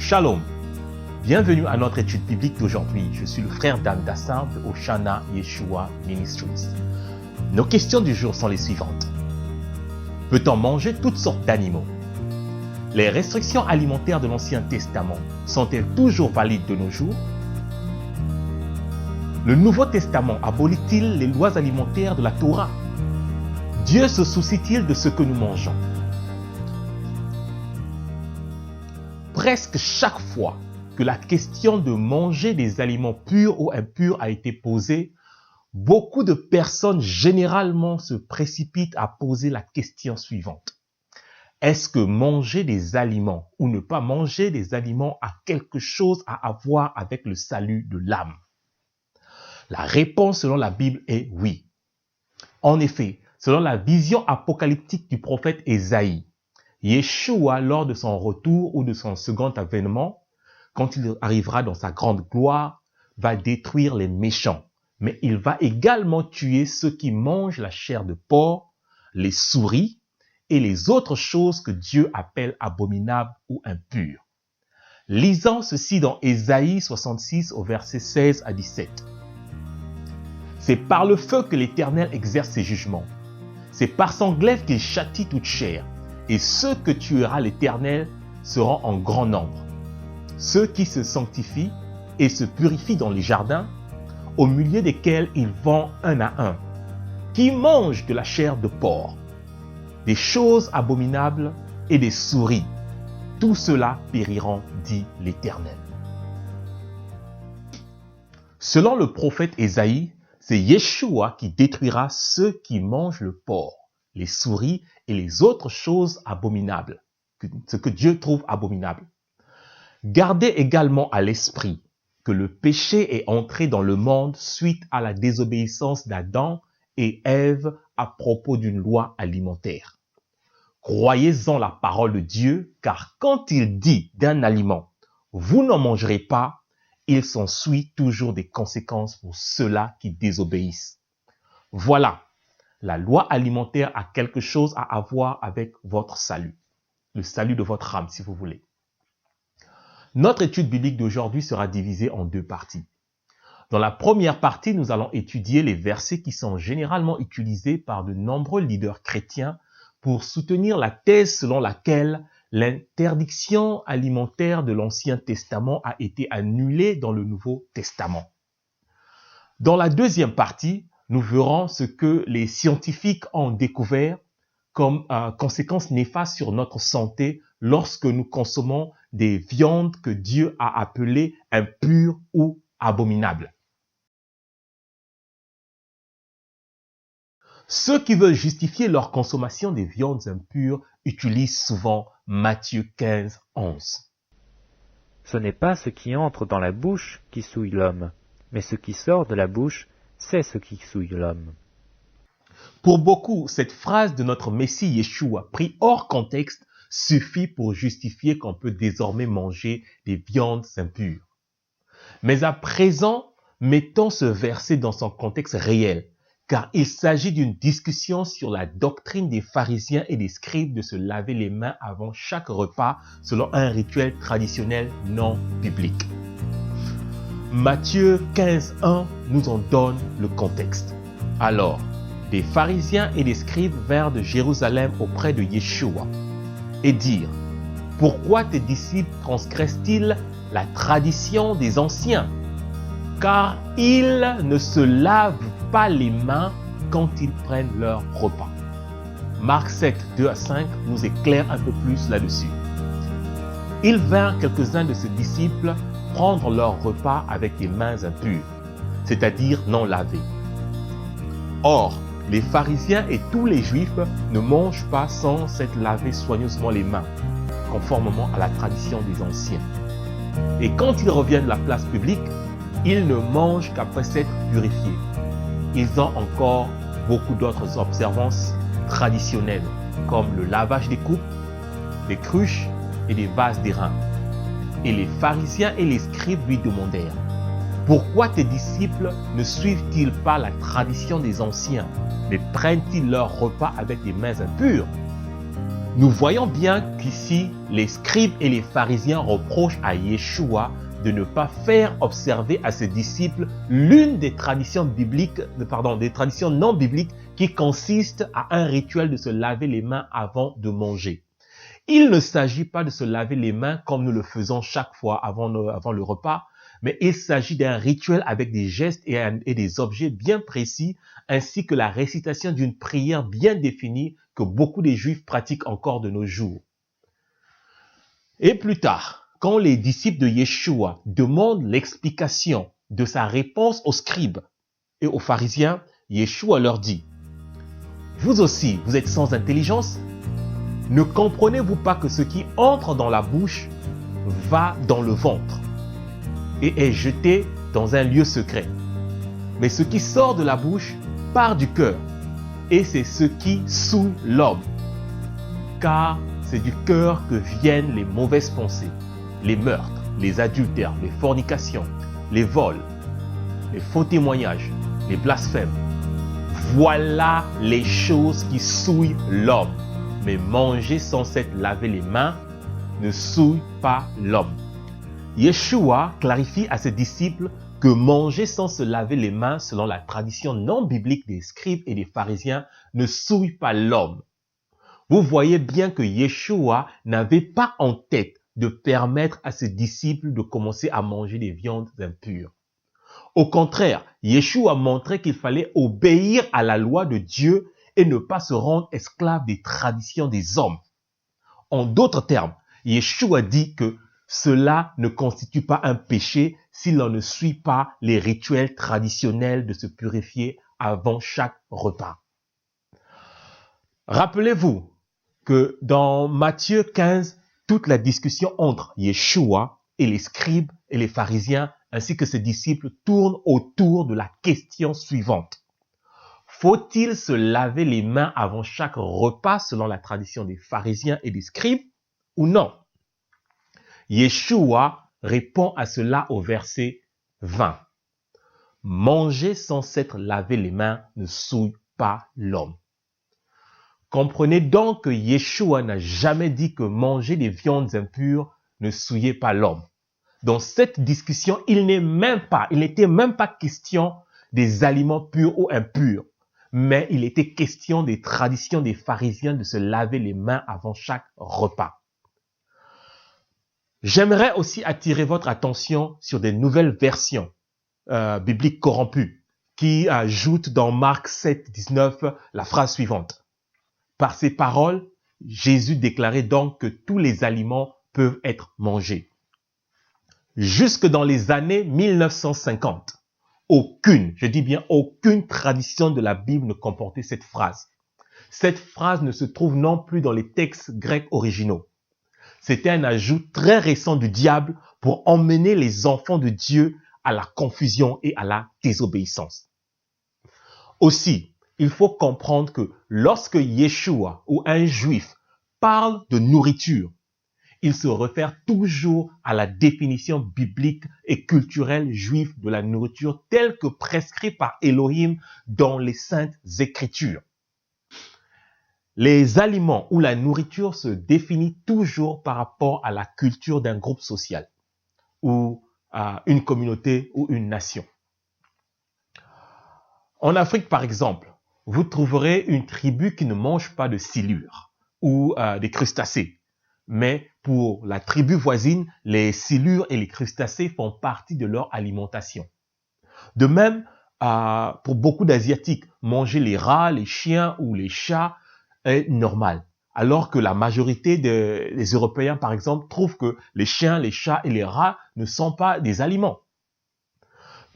Shalom, bienvenue à notre étude biblique d'aujourd'hui. Je suis le frère Dan Dassin de Oshana Yeshua Ministries. Nos questions du jour sont les suivantes. Peut-on manger toutes sortes d'animaux? Les restrictions alimentaires de l'Ancien Testament sont-elles toujours valides de nos jours? Le Nouveau Testament abolit-il les lois alimentaires de la Torah? Dieu se soucie-t-il de ce que nous mangeons? Presque chaque fois que la question de manger des aliments purs ou impurs a été posée, beaucoup de personnes généralement se précipitent à poser la question suivante. Est-ce que manger des aliments ou ne pas manger des aliments a quelque chose à voir avec le salut de l'âme? La réponse selon la Bible est oui. En effet, selon la vision apocalyptique du prophète Ésaïe, Yeshua, lors de son retour ou de son second avènement, quand il arrivera dans sa grande gloire, va détruire les méchants. Mais il va également tuer ceux qui mangent la chair de porc, les souris et les autres choses que Dieu appelle abominables ou impures. Lisons ceci dans Ésaïe 66 au verset 16 à 17. C'est par le feu que l'Éternel exerce ses jugements. C'est par son glaive qu'il châtie toute chair. Et ceux que tuera l'Éternel seront en grand nombre. Ceux qui se sanctifient et se purifient dans les jardins, au milieu desquels ils vont un à un, qui mangent de la chair de porc, des choses abominables et des souris. Tout cela périront, dit l'Éternel. Selon le prophète Ésaïe, c'est Yeshua qui détruira ceux qui mangent le porc, les souris et les autres choses abominables, ce que Dieu trouve abominable. Gardez également à l'esprit que le péché est entré dans le monde suite à la désobéissance d'Adam et Ève à propos d'une loi alimentaire. Croyez-en la parole de Dieu, car quand il dit d'un aliment, vous n'en mangerez pas, il s'ensuit toujours des conséquences pour ceux-là qui désobéissent. Voilà. La loi alimentaire a quelque chose à voir avec votre salut, le salut de votre âme si vous voulez. Notre étude biblique d'aujourd'hui sera divisée en deux parties. Dans la première partie, nous allons étudier les versets qui sont généralement utilisés par de nombreux leaders chrétiens pour soutenir la thèse selon laquelle l'interdiction alimentaire de l'Ancien Testament a été annulée dans le Nouveau Testament. Dans la deuxième partie, nous verrons ce que les scientifiques ont découvert comme conséquences néfastes sur notre santé lorsque nous consommons des viandes que Dieu a appelées impures ou abominables. Ceux qui veulent justifier leur consommation des viandes impures utilisent souvent Matthieu 15, 11. Ce n'est pas ce qui entre dans la bouche qui souille l'homme, mais ce qui sort de la bouche, c'est ce qui souille l'homme. Pour beaucoup, cette phrase de notre Messie Yeshua, pris hors contexte, suffit pour justifier qu'on peut désormais manger des viandes impures. Mais à présent, mettons ce verset dans son contexte réel, car il s'agit d'une discussion sur la doctrine des pharisiens et des scribes de se laver les mains avant chaque repas selon un rituel traditionnel non biblique. Matthieu 15:1 nous en donne le contexte. Alors, des pharisiens et des scribes vinrent de Jérusalem auprès de Yeshua et dirent: Pourquoi tes disciples transgressent-ils la tradition des anciens? Car ils ne se lavent pas les mains quand ils prennent leur repas. Marc 7, 2 à 5 nous éclaire un peu plus là-dessus. Ils vinrent quelques-uns de ses disciples prendre leur repas avec des mains impures, c'est-à-dire non lavées. Or, les pharisiens et tous les juifs ne mangent pas sans s'être lavés soigneusement les mains, conformément à la tradition des anciens. Et quand ils reviennent de la place publique, ils ne mangent qu'après s'être purifiés. Ils ont encore beaucoup d'autres observances traditionnelles, comme le lavage des coupes, des cruches et des vases d'airain. Et les pharisiens et les scribes lui demandèrent: Pourquoi tes disciples ne suivent-ils pas la tradition des anciens, mais prennent-ils leur repas avec des mains impures? Nous voyons bien qu'ici, les scribes et les pharisiens reprochent à Yeshua de ne pas faire observer à ses disciples l'une des traditions des traditions non bibliques qui consiste à un rituel de se laver les mains avant de manger. Il ne s'agit pas de se laver les mains comme nous le faisons chaque fois avant le repas, mais il s'agit d'un rituel avec des gestes et des objets bien précis, ainsi que la récitation d'une prière bien définie que beaucoup de Juifs pratiquent encore de nos jours. Et plus tard, quand les disciples de Yeshua demandent l'explication de sa réponse aux scribes et aux pharisiens, Yeshua leur dit: « Vous aussi, vous êtes sans intelligence? Ne comprenez-vous pas que ce qui entre dans la bouche va dans le ventre et est jeté dans un lieu secret? Mais ce qui sort de la bouche part du cœur, et c'est ce qui souille l'homme. Car c'est du cœur que viennent les mauvaises pensées, les meurtres, les adultères, les fornications, les vols, les faux témoignages, les blasphèmes. Voilà les choses qui souillent l'homme. Mais manger sans s'être lavé les mains ne souille pas l'homme. » Yeshua clarifie à ses disciples que manger sans se laver les mains, selon la tradition non biblique des scribes et des pharisiens, ne souille pas l'homme. Vous voyez bien que Yeshua n'avait pas en tête de permettre à ses disciples de commencer à manger des viandes impures. Au contraire, Yeshua montrait qu'il fallait obéir à la loi de Dieu et ne pas se rendre esclave des traditions des hommes. En d'autres termes, Yeshua dit que cela ne constitue pas un péché si l'on ne suit pas les rituels traditionnels de se purifier avant chaque repas. Rappelez-vous que dans Matthieu 15, toute la discussion entre Yeshua et les scribes et les pharisiens ainsi que ses disciples tourne autour de la question suivante. Faut-il se laver les mains avant chaque repas selon la tradition des pharisiens et des scribes ou non? Yeshua répond à cela au verset 20. Manger sans s'être lavé les mains ne souille pas l'homme. Comprenez donc que Yeshua n'a jamais dit que manger des viandes impures ne souillait pas l'homme. Dans cette discussion, il n'était même pas question des aliments purs ou impurs, mais il était question des traditions des pharisiens de se laver les mains avant chaque repas. J'aimerais aussi attirer votre attention sur des nouvelles versions bibliques corrompues qui ajoutent dans Marc 7, 19 la phrase suivante. Par ces paroles, Jésus déclarait donc que tous les aliments peuvent être mangés. Jusque dans les années 1950, aucune tradition de la Bible ne comportait cette phrase. Cette phrase ne se trouve non plus dans les textes grecs originaux. C'était un ajout très récent du diable pour emmener les enfants de Dieu à la confusion et à la désobéissance. Aussi, il faut comprendre que lorsque Yeshua ou un juif parle de nourriture, il se réfère toujours à la définition biblique et culturelle juive de la nourriture telle que prescrite par Elohim dans les Saintes Écritures. Les aliments ou la nourriture se définit toujours par rapport à la culture d'un groupe social ou à une communauté ou une nation. En Afrique, par exemple, vous trouverez une tribu qui ne mange pas de silure ou des crustacés. Mais pour la tribu voisine, les silures et les crustacés font partie de leur alimentation. De même, pour beaucoup d'Asiatiques, manger les rats, les chiens ou les chats est normal. Alors que la majorité des Européens, par exemple, trouvent que les chiens, les chats et les rats ne sont pas des aliments.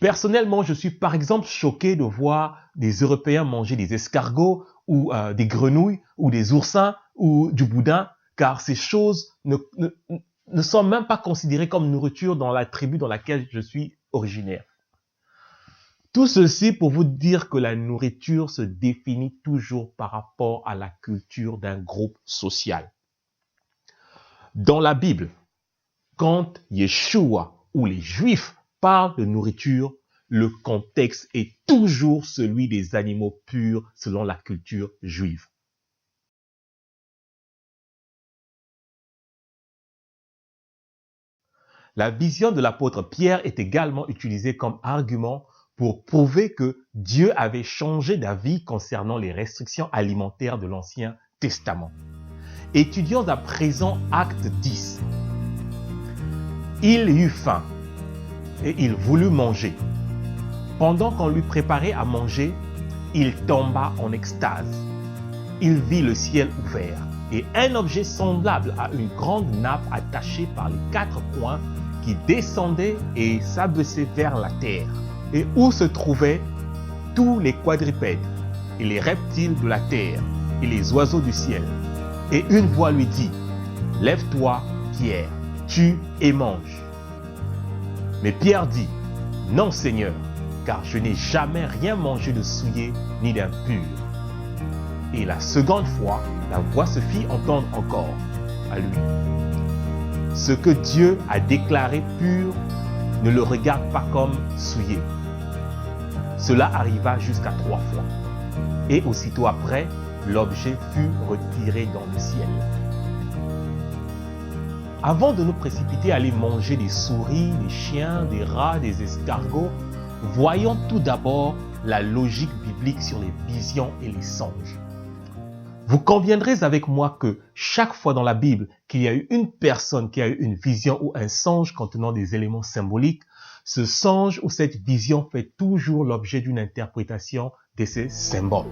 Personnellement, je suis par exemple choqué de voir des Européens manger des escargots ou des grenouilles ou des oursins ou du boudin, car ces choses ne sont même pas considérées comme nourriture dans la tribu dans laquelle je suis originaire. Tout ceci pour vous dire que la nourriture se définit toujours par rapport à la culture d'un groupe social. Dans la Bible, quand Yeshua ou les Juifs parlent de nourriture, le contexte est toujours celui des animaux purs selon la culture juive. La vision de l'apôtre Pierre est également utilisée comme argument pour prouver que Dieu avait changé d'avis concernant les restrictions alimentaires de l'Ancien Testament. Étudions à présent Acte 10. Il eut faim et il voulut manger. Pendant qu'on lui préparait à manger, il tomba en extase. Il vit le ciel ouvert et un objet semblable à une grande nappe attachée par les 4 coins qui descendait et s'abaissait vers la terre, et où se trouvaient tous les quadrupèdes et les reptiles de la terre et les oiseaux du ciel. Et une voix lui dit, « Lève-toi, Pierre, tue et mange. » Mais Pierre dit, « Non, Seigneur, car je n'ai jamais rien mangé de souillé ni d'impur. » Et la seconde fois, la voix se fit entendre encore à lui. « Ce que Dieu a déclaré pur, ne le regarde pas comme souillé. » Cela arriva jusqu'à 3 fois. Et aussitôt après, l'objet fut retiré dans le ciel. Avant de nous précipiter à aller manger des souris, des chiens, des rats, des escargots, voyons tout d'abord la logique biblique sur les visions et les songes. Vous conviendrez avec moi que chaque fois dans la Bible qu'il y a eu une personne qui a eu une vision ou un songe contenant des éléments symboliques, ce songe ou cette vision fait toujours l'objet d'une interprétation de ces symboles.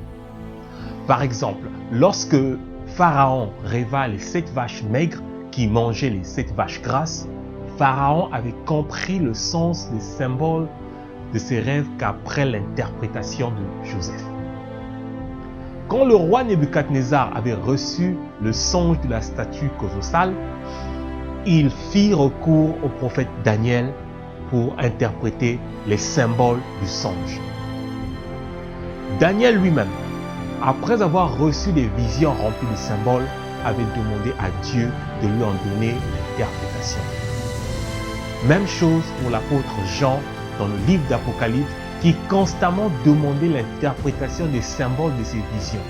Par exemple, lorsque Pharaon rêva les 7 vaches maigres qui mangeaient les 7 vaches grasses, Pharaon avait compris le sens des symboles de ses rêves qu'après l'interprétation de Joseph. Quand le roi Nebuchadnezzar avait reçu le songe de la statue colossale, il fit recours au prophète Daniel pour interpréter les symboles du songe. Daniel lui-même, après avoir reçu des visions remplies de symboles, avait demandé à Dieu de lui en donner l'interprétation. Même chose pour l'apôtre Jean dans le livre d'Apocalypse, qui constamment demandait l'interprétation des symboles de ses visions.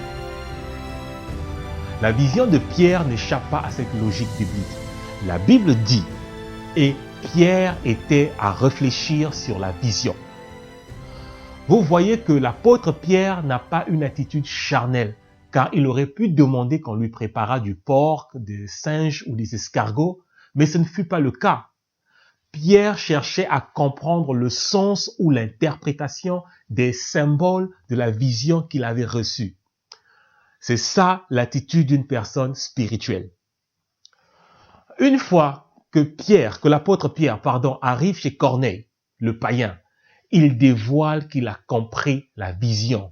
La vision de Pierre n'échappe pas à cette logique biblique. La Bible dit, et Pierre était à réfléchir sur la vision. Vous voyez que l'apôtre Pierre n'a pas une attitude charnelle, car il aurait pu demander qu'on lui préparât du porc, des singes ou des escargots, mais ce ne fut pas le cas. Pierre cherchait à comprendre le sens ou l'interprétation des symboles de la vision qu'il avait reçue. C'est ça l'attitude d'une personne spirituelle. Une fois que l'apôtre Pierre, arrive chez Corneille, le païen, il dévoile qu'il a compris la vision.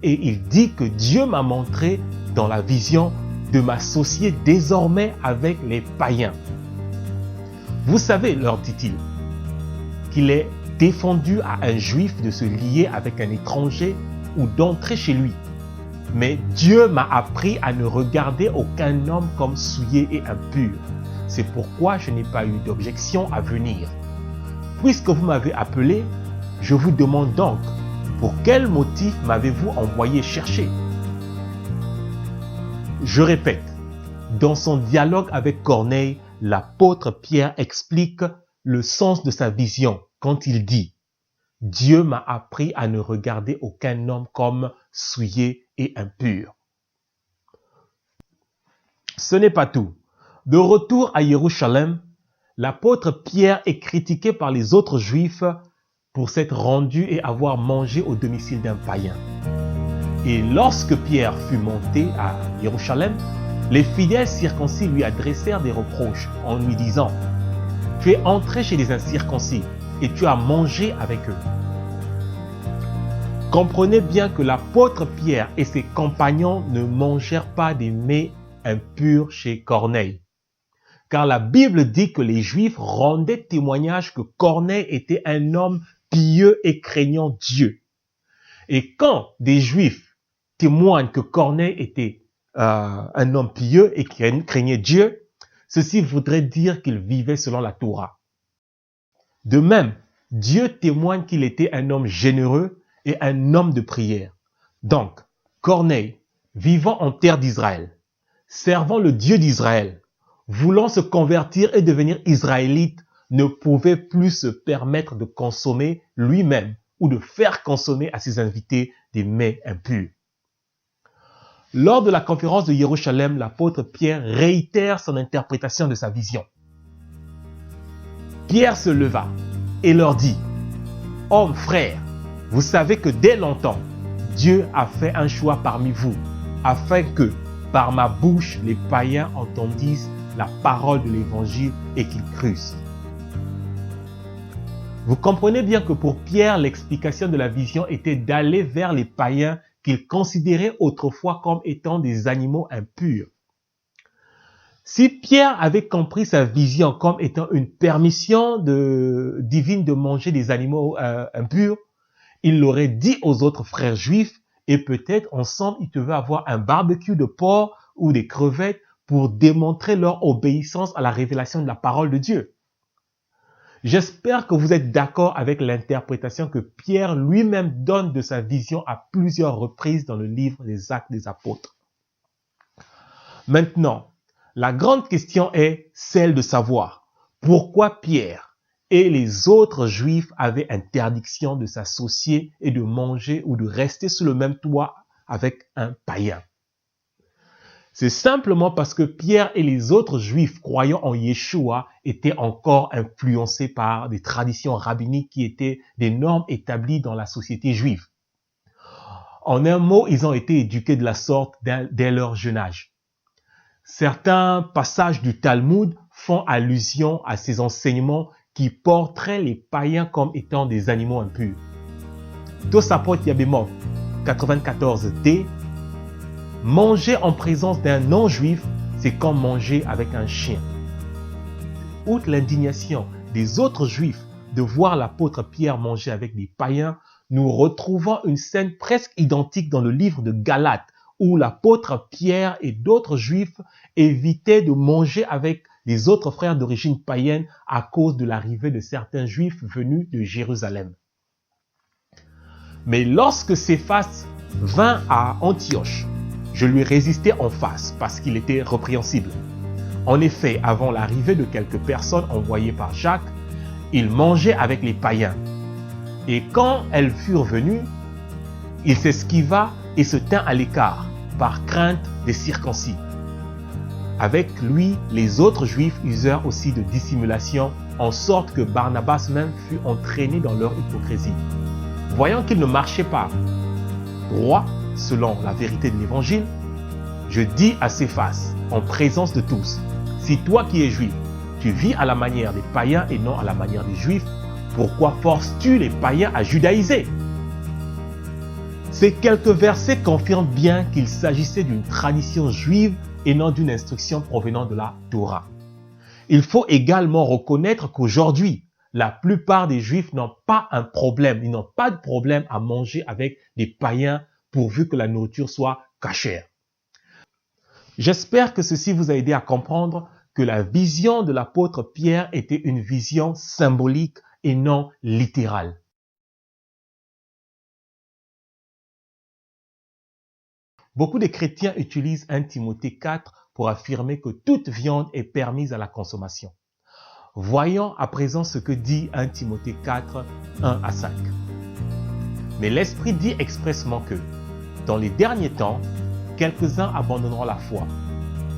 Et il dit que Dieu m'a montré dans la vision de m'associer désormais avec les païens. Vous savez, leur dit-il, qu'il est défendu à un juif de se lier avec un étranger ou d'entrer chez lui. Mais Dieu m'a appris à ne regarder aucun homme comme souillé et impur. C'est pourquoi je n'ai pas eu d'objection à venir. Puisque vous m'avez appelé, je vous demande donc, pour quel motif m'avez-vous envoyé chercher? Je répète, dans son dialogue avec Corneille, l'apôtre Pierre explique le sens de sa vision quand il dit « Dieu m'a appris à ne regarder aucun homme comme souillé et impur. » Ce n'est pas tout. De retour à Jérusalem, l'apôtre Pierre est critiqué par les autres juifs pour s'être rendu et avoir mangé au domicile d'un païen. Et lorsque Pierre fut monté à Jérusalem, les fidèles circoncis lui adressèrent des reproches en lui disant « Tu es entré chez les incirconcis et tu as mangé avec eux. » Comprenez bien que l'apôtre Pierre et ses compagnons ne mangèrent pas des mets impurs chez Corneille. Car la Bible dit que les Juifs rendaient témoignage que Corneille était un homme pieux et craignant Dieu. Et quand des Juifs témoignent que Corneille était un homme pieux et qui craignait Dieu, ceci voudrait dire qu'il vivait selon la Torah. De même, Dieu témoigne qu'il était un homme généreux et un homme de prière. Donc, Corneille, vivant en terre d'Israël, servant le Dieu d'Israël, voulant se convertir et devenir israélite, ne pouvait plus se permettre de consommer lui-même ou de faire consommer à ses invités des mets impurs. Lors de la conférence de Jérusalem, l'apôtre Pierre réitère son interprétation de sa vision. Pierre se leva et leur dit, « Hommes, frères, vous savez que dès longtemps, Dieu a fait un choix parmi vous, afin que, par ma bouche, les païens entendissent la parole de l'Évangile et qu'ils crussent. » Vous comprenez bien que pour Pierre, l'explication de la vision était d'aller vers les païens qu'il considérait autrefois comme étant des animaux impurs. Si Pierre avait compris sa vision comme étant une permission divine de manger des animaux impurs, il l'aurait dit aux autres frères juifs et peut-être ensemble ils devaient avoir un barbecue de porc ou des crevettes pour démontrer leur obéissance à la révélation de la parole de Dieu. J'espère que vous êtes d'accord avec l'interprétation que Pierre lui-même donne de sa vision à plusieurs reprises dans le livre des Actes des Apôtres. Maintenant, la grande question est celle de savoir pourquoi Pierre et les autres Juifs avaient interdiction de s'associer et de manger ou de rester sous le même toit avec un païen. C'est simplement parce que Pierre et les autres Juifs croyant en Yeshua étaient encore influencés par des traditions rabbiniques qui étaient des normes établies dans la société juive. En un mot, ils ont été éduqués de la sorte dès leur jeune âge. Certains passages du Talmud font allusion à ces enseignements qui porteraient les païens comme étant des animaux impurs. Tosafot Yabemov 94d. Manger en présence d'un non-juif, c'est comme manger avec un chien. Outre l'indignation des autres juifs de voir l'apôtre Pierre manger avec des païens, nous retrouvons une scène presque identique dans le livre de Galates, où l'apôtre Pierre et d'autres juifs évitaient de manger avec les autres frères d'origine païenne à cause de l'arrivée de certains juifs venus de Jérusalem. Mais lorsque Céphas vint à Antioche, je lui résistai en face parce qu'il était répréhensible. En effet, avant l'arrivée de quelques personnes envoyées par Jacques, il mangeait avec les païens. Et quand elles furent venues, il s'esquiva et se tint à l'écart, par crainte des circoncis. Avec lui, les autres Juifs usèrent aussi de dissimulation, en sorte que Barnabas même fut entraîné dans leur hypocrisie. Voyant qu'il ne marchait pas droit, selon la vérité de l'Évangile, je dis à Céphas, en présence de tous, si toi qui es juif, tu vis à la manière des païens et non à la manière des juifs, pourquoi forces-tu les païens à judaïser? Ces quelques versets confirment bien qu'il s'agissait d'une tradition juive et non d'une instruction provenant de la Torah. Il faut également reconnaître qu'aujourd'hui, la plupart des juifs n'ont pas un problème, ils n'ont pas de problème à manger avec des païens pourvu que la nourriture soit cachère. J'espère que ceci vous a aidé à comprendre que la vision de l'apôtre Pierre était une vision symbolique et non littérale. Beaucoup de chrétiens utilisent 1 Timothée 4 pour affirmer que toute viande est permise à la consommation. Voyons à présent ce que dit 1 Timothée 4, 1 à 5. Mais l'Esprit dit expressément que, dans les derniers temps, quelques-uns abandonneront la foi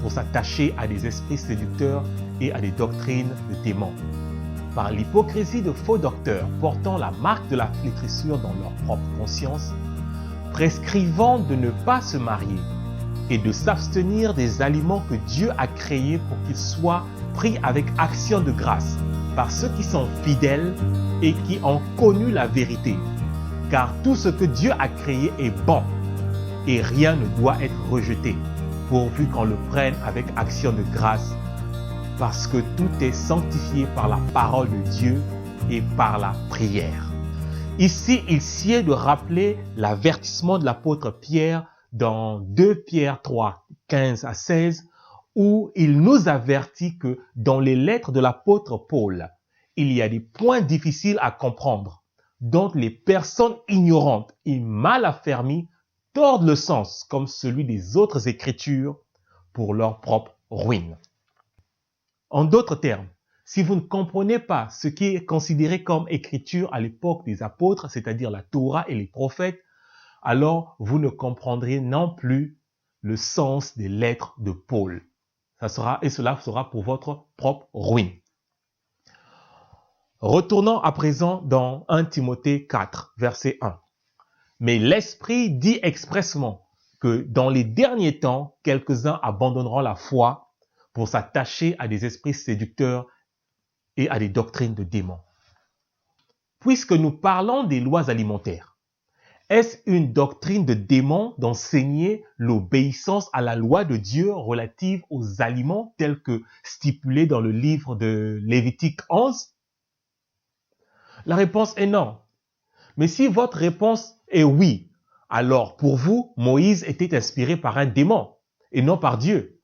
pour s'attacher à des esprits séducteurs et à des doctrines de démons. Par l'hypocrisie de faux docteurs portant la marque de la flétrissure dans leur propre conscience, prescrivant de ne pas se marier et de s'abstenir des aliments que Dieu a créés pour qu'ils soient pris avec action de grâce par ceux qui sont fidèles et qui ont connu la vérité. Car tout ce que Dieu a créé est bon et rien ne doit être rejeté, pourvu qu'on le prenne avec action de grâce, parce que tout est sanctifié par la parole de Dieu et par la prière. Ici, il sied de rappeler l'avertissement de l'apôtre Pierre dans 2 Pierre 3, 15 à 16, où il nous avertit que dans les lettres de l'apôtre Paul, il y a des points difficiles à comprendre, dont les personnes ignorantes et mal affermies tordent le sens comme celui des autres écritures pour leur propre ruine. En d'autres termes, si vous ne comprenez pas ce qui est considéré comme écriture à l'époque des apôtres, c'est-à-dire la Torah et les prophètes, alors vous ne comprendrez non plus le sens des lettres de Paul. Cela sera pour votre propre ruine. Retournons à présent dans 1 Timothée 4, verset 1. Mais l'Esprit dit expressement que dans les derniers temps, quelques-uns abandonneront la foi pour s'attacher à des esprits séducteurs et à des doctrines de démons. Puisque nous parlons des lois alimentaires, est-ce une doctrine de démon d'enseigner l'obéissance à la loi de Dieu relative aux aliments tels que stipulés dans le livre de Lévitique 11? La réponse est non. Mais si votre réponse est oui, alors pour vous, Moïse était inspiré par un démon et non par Dieu.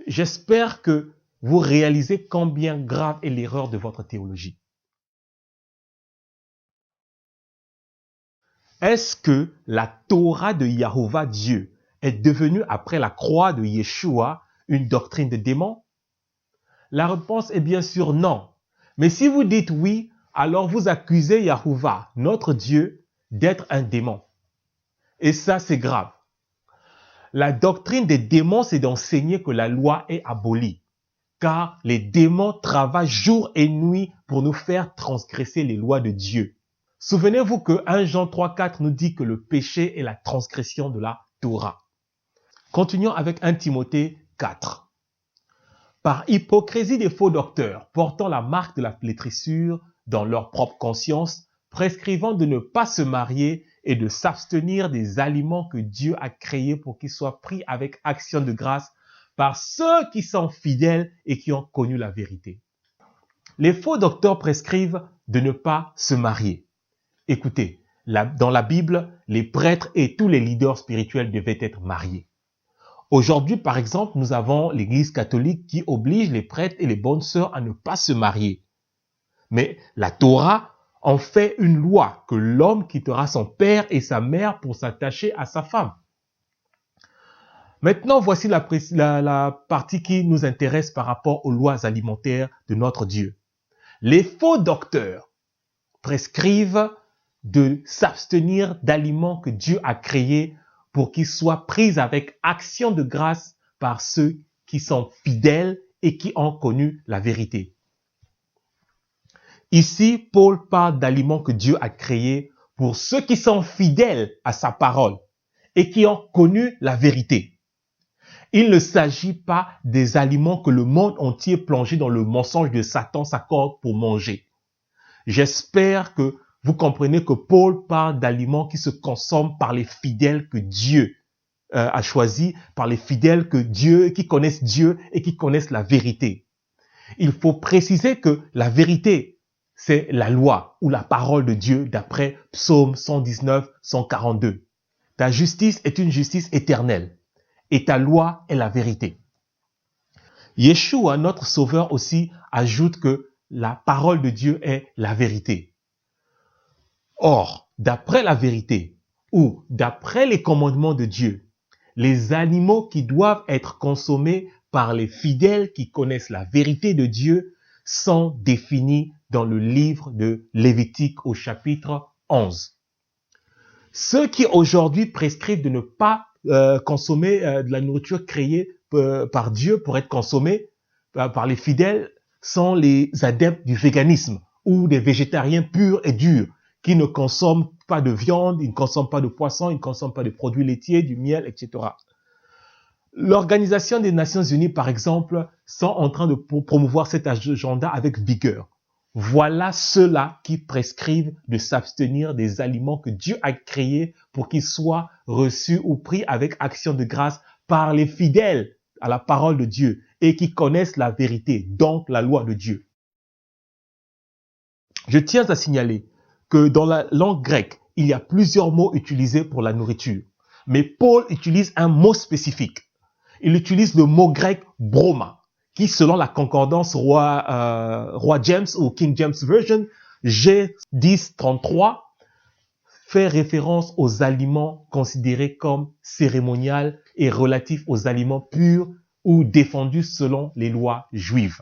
J'espère que vous réalisez combien grave est l'erreur de votre théologie. Est-ce que la Torah de Yahovah Dieu est devenue après la croix de Yeshua une doctrine de démon? La réponse est bien sûr non. Mais si vous dites oui, alors vous accusez Yahovah, notre Dieu, d'être un démon. Et ça, c'est grave. La doctrine des démons, c'est d'enseigner que la loi est abolie. Car les démons travaillent jour et nuit pour nous faire transgresser les lois de Dieu. Souvenez-vous que 1 Jean 3,4 nous dit que le péché est la transgression de la Torah. Continuons avec 1 Timothée 4. Par hypocrisie des faux docteurs, portant la marque de la flétrissure dans leur propre conscience, prescrivant de ne pas se marier et de s'abstenir des aliments que Dieu a créés pour qu'ils soient pris avec action de grâce par ceux qui sont fidèles et qui ont connu la vérité. Les faux docteurs prescrivent de ne pas se marier. Écoutez, dans la Bible, les prêtres et tous les leaders spirituels devaient être mariés. Aujourd'hui, par exemple, nous avons l'Église catholique qui oblige les prêtres et les bonnes sœurs à ne pas se marier. Mais la Torah en fait une loi que l'homme quittera son père et sa mère pour s'attacher à sa femme. Maintenant, voici la partie qui nous intéresse par rapport aux lois alimentaires de notre Dieu. Les faux docteurs prescrivent de s'abstenir d'aliments que Dieu a créés pour qu'ils soient pris avec action de grâce par ceux qui sont fidèles et qui ont connu la vérité. Ici, Paul parle d'aliments que Dieu a créés pour ceux qui sont fidèles à sa parole et qui ont connu la vérité. Il ne s'agit pas des aliments que le monde entier plongé dans le mensonge de Satan s'accorde pour manger. J'espère que vous comprenez que Paul parle d'aliments qui se consomment par les fidèles que Dieu a choisis, par les fidèles qui connaissent Dieu et qui connaissent la vérité. Il faut préciser que la vérité, c'est la loi ou la parole de Dieu d'après Psaume 119, 142. Ta justice est une justice éternelle et ta loi est la vérité. Yeshua, notre Sauveur aussi, ajoute que la parole de Dieu est la vérité. Or, d'après la vérité ou d'après les commandements de Dieu, les animaux qui doivent être consommés par les fidèles qui connaissent la vérité de Dieu sont définis dans le livre de Lévitique au chapitre 11. Ceux qui aujourd'hui prescrivent de ne pas consommer de la nourriture créée par Dieu pour être consommée par les fidèles sont les adeptes du véganisme ou des végétariens purs et durs qui ne consomment pas de viande, ils ne consomment pas de poisson, ils ne consomment pas de produits laitiers, du miel, etc. L'Organisation des Nations Unies, par exemple, sont en train de promouvoir cet agenda avec vigueur. Voilà ceux-là qui prescrivent de s'abstenir des aliments que Dieu a créés pour qu'ils soient reçus ou pris avec action de grâce par les fidèles à la parole de Dieu et qui connaissent la vérité, donc la loi de Dieu. Je tiens à signaler que dans la langue grecque, il y a plusieurs mots utilisés pour la nourriture. Mais Paul utilise un mot spécifique. Il utilise le mot grec broma, qui selon la concordance Roi James ou King James Version, G1033, fait référence aux aliments considérés comme cérémoniels et relatifs aux aliments purs ou défendus selon les lois juives.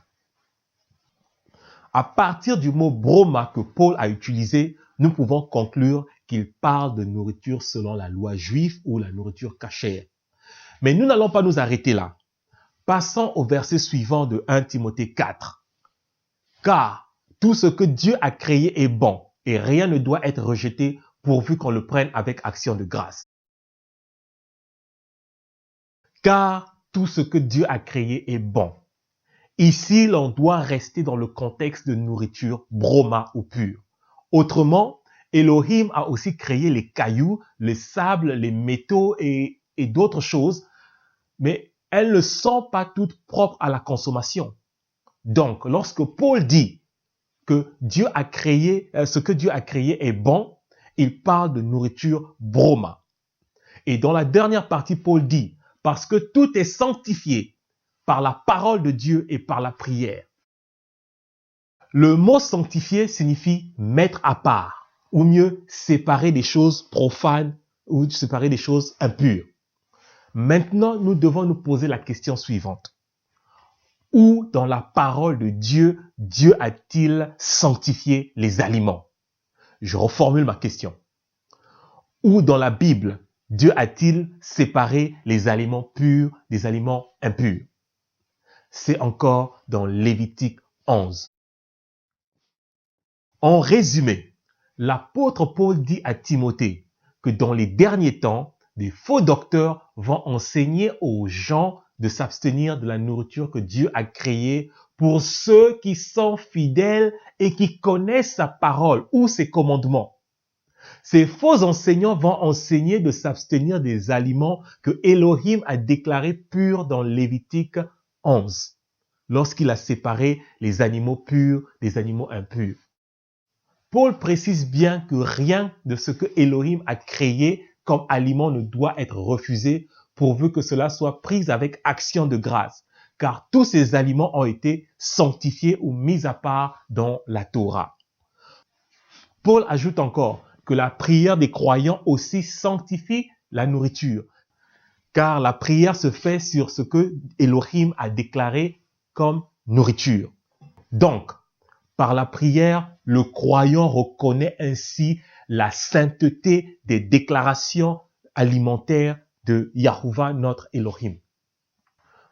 À partir du mot broma que Paul a utilisé, nous pouvons conclure qu'il parle de nourriture selon la loi juive ou la nourriture cachère. Mais nous n'allons pas nous arrêter là. Passons au verset suivant de 1 Timothée 4. Car tout ce que Dieu a créé est bon et rien ne doit être rejeté pourvu qu'on le prenne avec action de grâce. Car tout ce que Dieu a créé est bon. Ici, l'on doit rester dans le contexte de nourriture broma ou pure. Autrement, Elohim a aussi créé les cailloux, les sables, les métaux et d'autres choses, mais elles ne sont pas toutes propres à la consommation. Donc, lorsque Paul dit que Dieu a créé, ce que Dieu a créé est bon, il parle de nourriture broma. Et dans la dernière partie, Paul dit, parce que tout est sanctifié par la parole de Dieu et par la prière. Le mot sanctifié signifie mettre à part, ou mieux séparer des choses profanes ou séparer des choses impures. Maintenant, nous devons nous poser la question suivante. Où dans la parole de Dieu, Dieu a-t-il sanctifié les aliments? Je reformule ma question. Où dans la Bible, Dieu a-t-il séparé les aliments purs des aliments impurs? C'est encore dans Lévitique 11. En résumé, l'apôtre Paul dit à Timothée que dans les derniers temps, des faux docteurs vont enseigner aux gens de s'abstenir de la nourriture que Dieu a créée pour ceux qui sont fidèles et qui connaissent sa parole ou ses commandements. Ces faux enseignants vont enseigner de s'abstenir des aliments que Elohim a déclarés purs dans Lévitique 11, lorsqu'il a séparé les animaux purs des animaux impurs. Paul précise bien que rien de ce que Elohim a créé comme aliment ne doit être refusé pourvu que cela soit pris avec action de grâce, car tous ces aliments ont été sanctifiés ou mis à part dans la Torah. Paul ajoute encore que la prière des croyants aussi sanctifie la nourriture, car la prière se fait sur ce que Elohim a déclaré comme nourriture. Donc, par la prière, le croyant reconnaît ainsi la sainteté des déclarations alimentaires de Yahuwah, notre Elohim.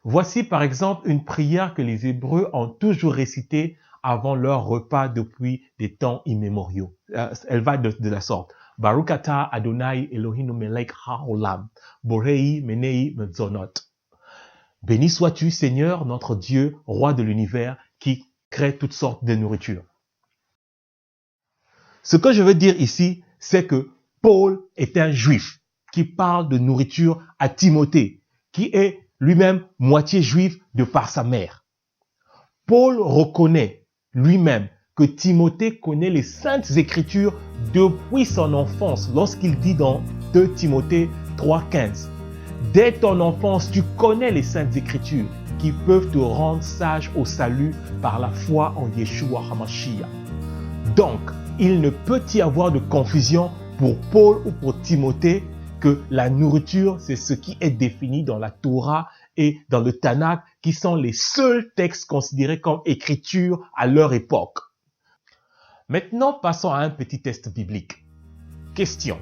Voici par exemple une prière que les Hébreux ont toujours récitée avant leur repas depuis des temps immémoriaux. Elle va de la sorte. Baruch atah Adonai Eloheinu melech haolam, borei menei mezonot. Béni sois-tu, Seigneur, notre Dieu, roi de l'univers, qui crée toutes sortes de nourriture. Ce que je veux dire ici, c'est que Paul est un juif qui parle de nourriture à Timothée, qui est lui-même moitié juif de par sa mère. Paul reconnaît lui-même que Timothée connaît les saintes écritures depuis son enfance, lorsqu'il dit dans 2 Timothée 3,15 « Dès ton enfance, tu connais les saintes écritures qui peuvent te rendre sage au salut par la foi en Yeshua HaMashiach. » Donc, il ne peut y avoir de confusion pour Paul ou pour Timothée que la nourriture, c'est ce qui est défini dans la Torah et dans le Tanakh, qui sont les seuls textes considérés comme écriture à leur époque. Maintenant, passons à un petit test biblique. Question.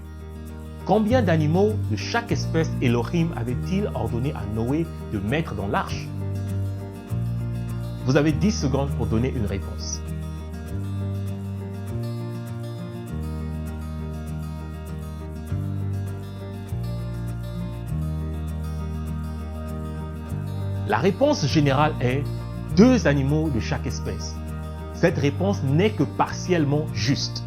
Combien d'animaux de chaque espèce Elohim avait-il ordonné à Noé de mettre dans l'arche? Vous avez 10 secondes pour donner une réponse. La réponse générale est 2 animaux de chaque espèce. Cette réponse n'est que partiellement juste.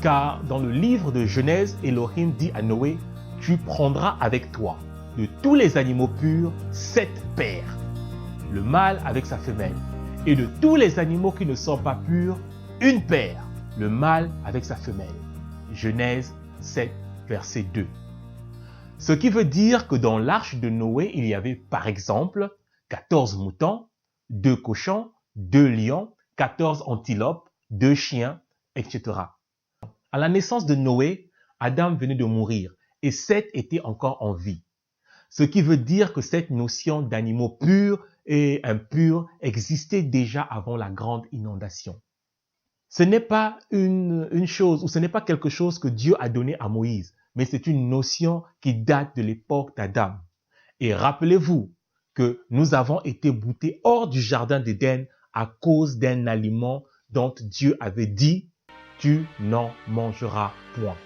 Car dans le livre de Genèse, Elohim dit à Noé, « Tu prendras avec toi de tous les animaux purs 7 paires, le mâle avec sa femelle, et de tous les animaux qui ne sont pas purs, 1 paire, le mâle avec sa femelle. » Genèse 7, verset 2. Ce qui veut dire que dans l'arche de Noé, il y avait par exemple 14 moutons, 2 cochons, 2 lions, 14 antilopes, 2 chiens, etc. À la naissance de Noé, Adam venait de mourir et Seth était encore en vie. Ce qui veut dire que cette notion d'animaux purs et impurs existaient déjà avant la grande inondation. Ce n'est pas une chose, ou ce n'est pas quelque chose que Dieu a donné à Moïse, mais c'est une notion qui date de l'époque d'Adam. Et rappelez-vous que nous avons été boutés hors du jardin d'Éden à cause d'un aliment dont Dieu avait dit « Tu n'en mangeras point ».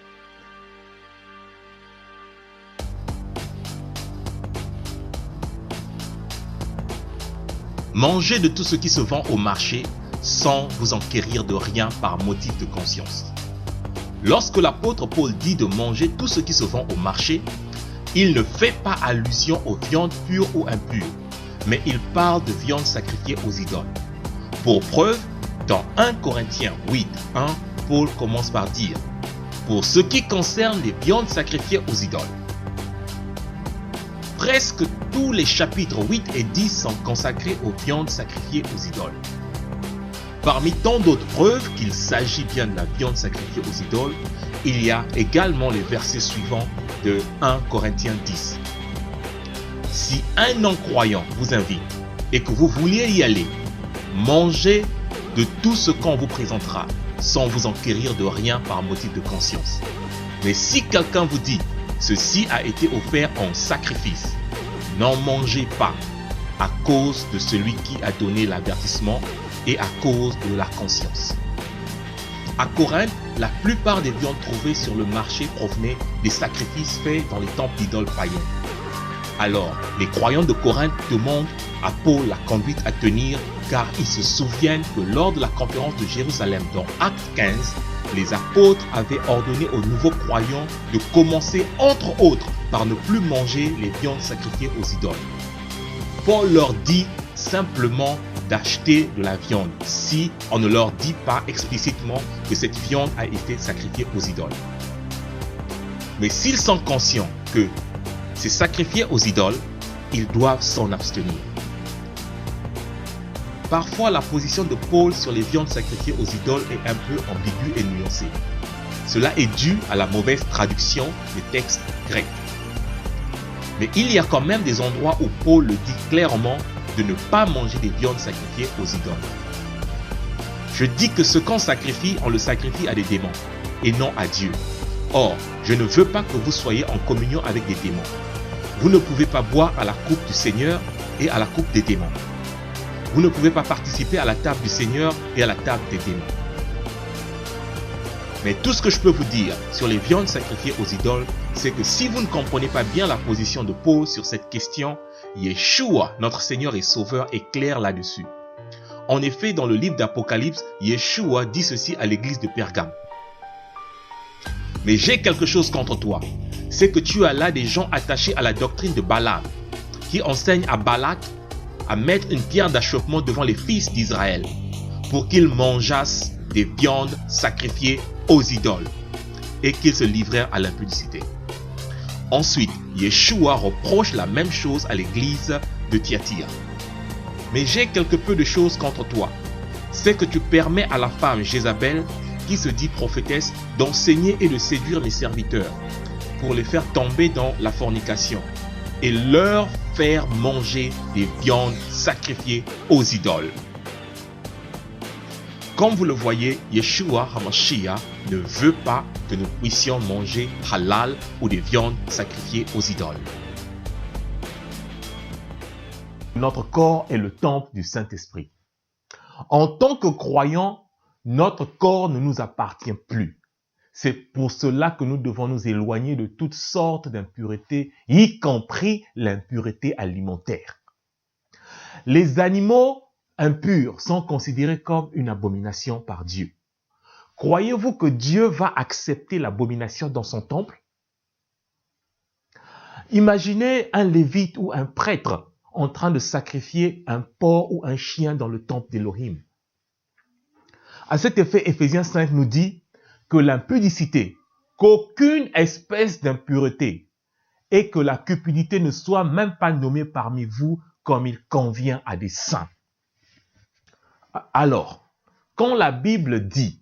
Mangez de tout ce qui se vend au marché sans vous enquérir de rien par motif de conscience. Lorsque l'apôtre Paul dit de manger tout ce qui se vend au marché, il ne fait pas allusion aux viandes pures ou impures, mais il parle de viande sacrifiée aux idoles. Pour preuve, dans 1 Corinthiens 8, 1, Paul commence par dire « Pour ce qui concerne les viandes sacrifiées aux idoles ». Presque tous les chapitres 8 et 10 sont consacrés aux viandes sacrifiées aux idoles. Parmi tant d'autres preuves qu'il s'agit bien de la viande sacrifiée aux idoles, il y a également les versets suivants de 1 Corinthiens 10. Si un non-croyant vous invite et que vous vouliez y aller, mangez de tout ce qu'on vous présentera, sans vous enquérir de rien par motif de conscience. Mais si quelqu'un vous dit « Ceci a été offert en sacrifice », n'en mangez pas à cause de celui qui a donné l'avertissement et à cause de la conscience. À Corinthe, la plupart des viandes trouvées sur le marché provenaient des sacrifices faits dans les temples d'idoles païens. Alors, les croyants de Corinthe demandent à Paul la conduite à tenir car ils se souviennent que lors de la conférence de Jérusalem dans Acte 15, les apôtres avaient ordonné aux nouveaux croyants de commencer entre autres par ne plus manger les viandes sacrifiées aux idoles. Paul leur dit simplement d'acheter de la viande si on ne leur dit pas explicitement que cette viande a été sacrifiée aux idoles. Mais s'ils sont conscients que c'est sacrifié aux idoles, ils doivent s'en abstenir. Parfois, la position de Paul sur les viandes sacrifiées aux idoles est un peu ambiguë et nuancée. Cela est dû à la mauvaise traduction des textes grecs. Mais il y a quand même des endroits où Paul le dit clairement de ne pas manger des viandes sacrifiées aux idoles. Je dis que ce qu'on sacrifie, on le sacrifie à des démons et non à Dieu. Or, je ne veux pas que vous soyez en communion avec des démons. Vous ne pouvez pas boire à la coupe du Seigneur et à la coupe des démons. Vous ne pouvez pas participer à la table du Seigneur et à la table des démons. Mais tout ce que je peux vous dire sur les viandes sacrifiées aux idoles, c'est que si vous ne comprenez pas bien la position de Paul sur cette question, Yeshua, notre Seigneur et Sauveur, est clair là-dessus. En effet, dans le livre d'Apocalypse, Yeshua dit ceci à l'église de Pergame. Mais j'ai quelque chose contre toi, c'est que tu as là des gens attachés à la doctrine de Balaam, qui enseignent à Balak à mettre une pierre d'achoppement devant les fils d'Israël, pour qu'ils mangeassent des viandes sacrifiées aux idoles, et qu'ils se livrèrent à l'impudicité. Ensuite, Yeshua reproche la même chose à l'église de Thyatire. Mais j'ai quelque peu de choses contre toi, c'est que tu permets à la femme Jézabel, qui se dit prophétesse, d'enseigner et de séduire mes serviteurs, pour les faire tomber dans la fornication, et leur faire manger des viandes sacrifiées aux idoles. Comme vous le voyez, Yeshua HaMashiach ne veut pas que nous puissions manger halal ou des viandes sacrifiées aux idoles. Notre corps est le temple du Saint-Esprit. En tant que croyants, notre corps ne nous appartient plus. C'est pour cela que nous devons nous éloigner de toutes sortes d'impuretés, y compris l'impureté alimentaire. Les animaux impurs sont considérés comme une abomination par Dieu. Croyez-vous que Dieu va accepter l'abomination dans son temple? Imaginez un lévite ou un prêtre en train de sacrifier un porc ou un chien dans le temple d'Élohim. À cet effet, Éphésiens 5 nous dit que l'impudicité, qu'aucune espèce d'impureté et que la cupidité ne soit même pas nommée parmi vous comme il convient à des saints. Alors, quand la Bible dit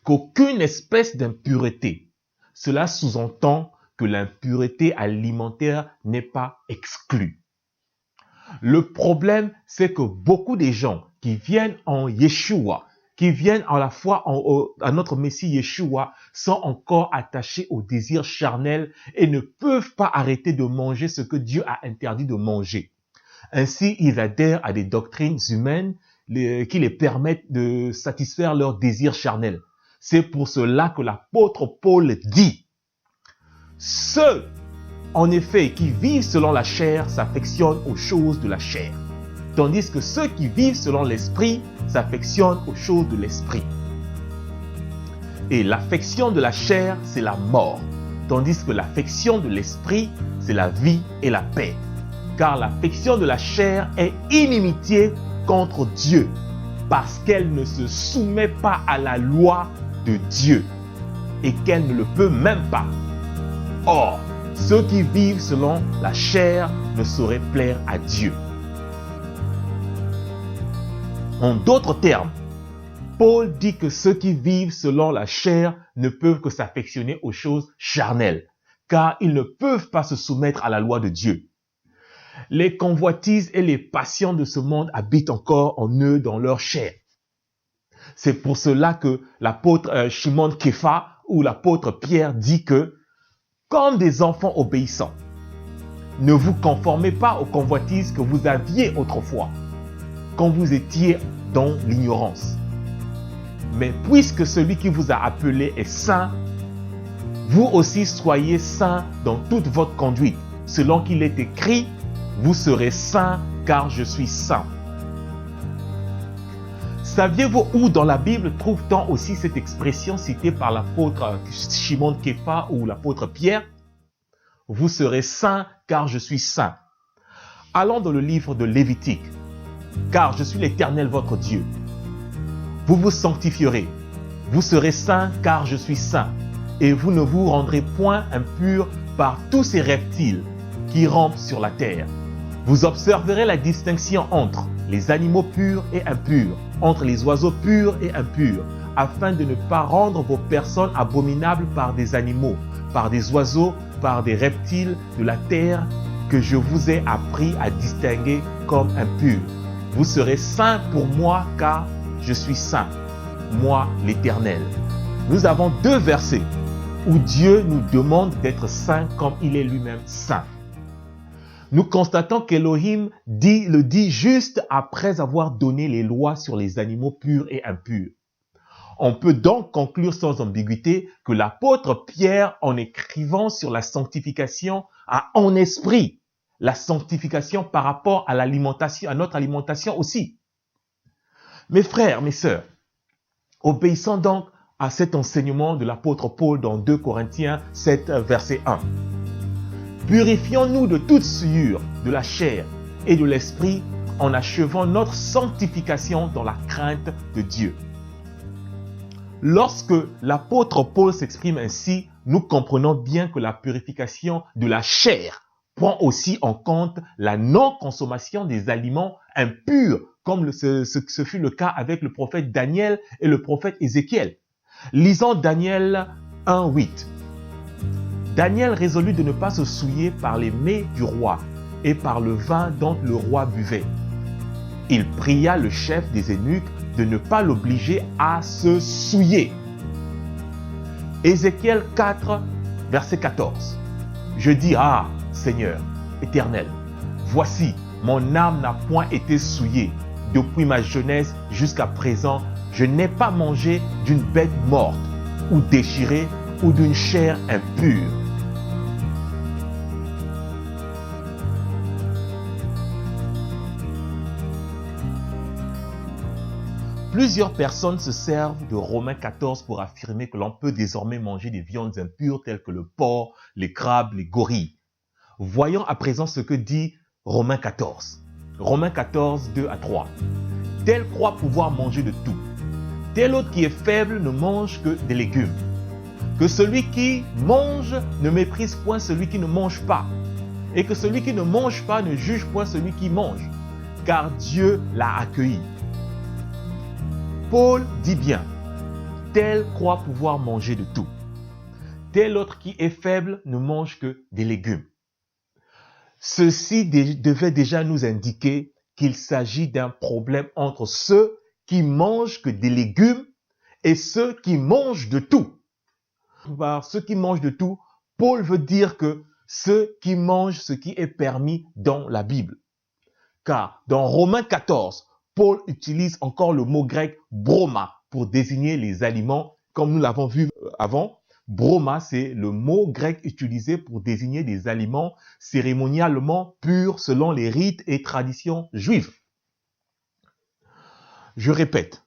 qu'aucune espèce d'impureté, cela sous-entend que l'impureté alimentaire n'est pas exclue. Le problème, c'est que beaucoup de gens qui viennent en Yeshua, qui viennent à la foi à notre Messie Yeshua, sont encore attachés au désir charnel et ne peuvent pas arrêter de manger ce que Dieu a interdit de manger. Ainsi, ils adhèrent à des doctrines humaines qui les permettent de satisfaire leurs désirs charnels. C'est pour cela que l'apôtre Paul dit, « Ceux, en effet, qui vivent selon la chair s'affectionnent aux choses de la chair, tandis que ceux qui vivent selon l'esprit s'affectionnent aux choses de l'esprit. Et l'affection de la chair, c'est la mort, tandis que l'affection de l'esprit, c'est la vie et la paix. Car l'affection de la chair est inimitié contre Dieu, parce qu'elle ne se soumet pas à la loi de Dieu, et qu'elle ne le peut même pas. Or, ceux qui vivent selon la chair ne sauraient plaire à Dieu. » En d'autres termes, Paul dit que ceux qui vivent selon la chair ne peuvent que s'affectionner aux choses charnelles, car ils ne peuvent pas se soumettre à la loi de Dieu. Les convoitises et les passions de ce monde habitent encore en eux dans leur chair. C'est pour cela que l'apôtre Shimon Kefa ou l'apôtre Pierre dit que, comme des enfants obéissants, ne vous conformez pas aux convoitises que vous aviez autrefois, quand vous étiez dans l'ignorance. Mais puisque celui qui vous a appelé est saint, vous aussi soyez saints dans toute votre conduite, selon qu'il est écrit, vous serez saints car je suis saint. Saviez-vous où dans la Bible trouve-t-on aussi cette expression citée par l'apôtre Shimon Kefa ou l'apôtre Pierre? Vous serez saints car je suis saint. Allons dans le livre de Lévitique. Car je suis l'Éternel votre Dieu. Vous vous sanctifierez. Vous serez saints car je suis saint. Et vous ne vous rendrez point impurs par tous ces reptiles qui rampent sur la terre. Vous observerez la distinction entre les animaux purs et impurs, entre les oiseaux purs et impurs, afin de ne pas rendre vos personnes abominables par des animaux, par des oiseaux, par des reptiles de la terre que je vous ai appris à distinguer comme impurs. Vous serez saints pour moi car je suis saint, moi l'Éternel. Nous avons deux versets où Dieu nous demande d'être saints comme il est lui-même saint. Nous constatons qu'Élohim le dit juste après avoir donné les lois sur les animaux purs et impurs. On peut donc conclure sans ambiguïté que l'apôtre Pierre, en écrivant sur la sanctification, a en esprit la sanctification par rapport à l'alimentation, à notre alimentation aussi. Mes frères, mes sœurs, obéissons donc à cet enseignement de l'apôtre Paul dans 2 Corinthiens 7, verset 1. Purifions-nous de toute souillure de la chair et de l'esprit en achevant notre sanctification dans la crainte de Dieu. Lorsque l'apôtre Paul s'exprime ainsi, nous comprenons bien que la purification de la chair prend aussi en compte la non-consommation des aliments impurs, comme ce fut le cas avec le prophète Daniel et le prophète Ézéchiel. Lisons Daniel 1:8. Daniel résolut de ne pas se souiller par les mets du roi et par le vin dont le roi buvait. Il pria le chef des eunuques de ne pas l'obliger à se souiller. Ézéchiel 4, verset 14. Je dis, ah, Seigneur, Éternel, voici, mon âme n'a point été souillée. Depuis ma jeunesse jusqu'à présent, je n'ai pas mangé d'une bête morte ou déchirée ou d'une chair impure. Plusieurs personnes se servent de Romains 14 pour affirmer que l'on peut désormais manger des viandes impures telles que le porc, les crabes, les gorilles. Voyons à présent ce que dit Romains 14. Romains 14, 2 à 3. Tel croit pouvoir manger de tout. Tel autre qui est faible ne mange que des légumes. Que celui qui mange ne méprise point celui qui ne mange pas. Et que celui qui ne mange pas ne juge point celui qui mange. Car Dieu l'a accueilli. Paul dit bien, tel croit pouvoir manger de tout. Tel autre qui est faible ne mange que des légumes. Ceci devait déjà nous indiquer qu'il s'agit d'un problème entre ceux qui mangent que des légumes et ceux qui mangent de tout. Par ceux qui mangent de tout, Paul veut dire que ceux qui mangent ce qui est permis dans la Bible. Car dans Romains 14, Paul utilise encore le mot grec broma pour désigner les aliments, comme nous l'avons vu avant. Broma, c'est le mot grec utilisé pour désigner des aliments cérémonialement purs selon les rites et traditions juives. Je répète,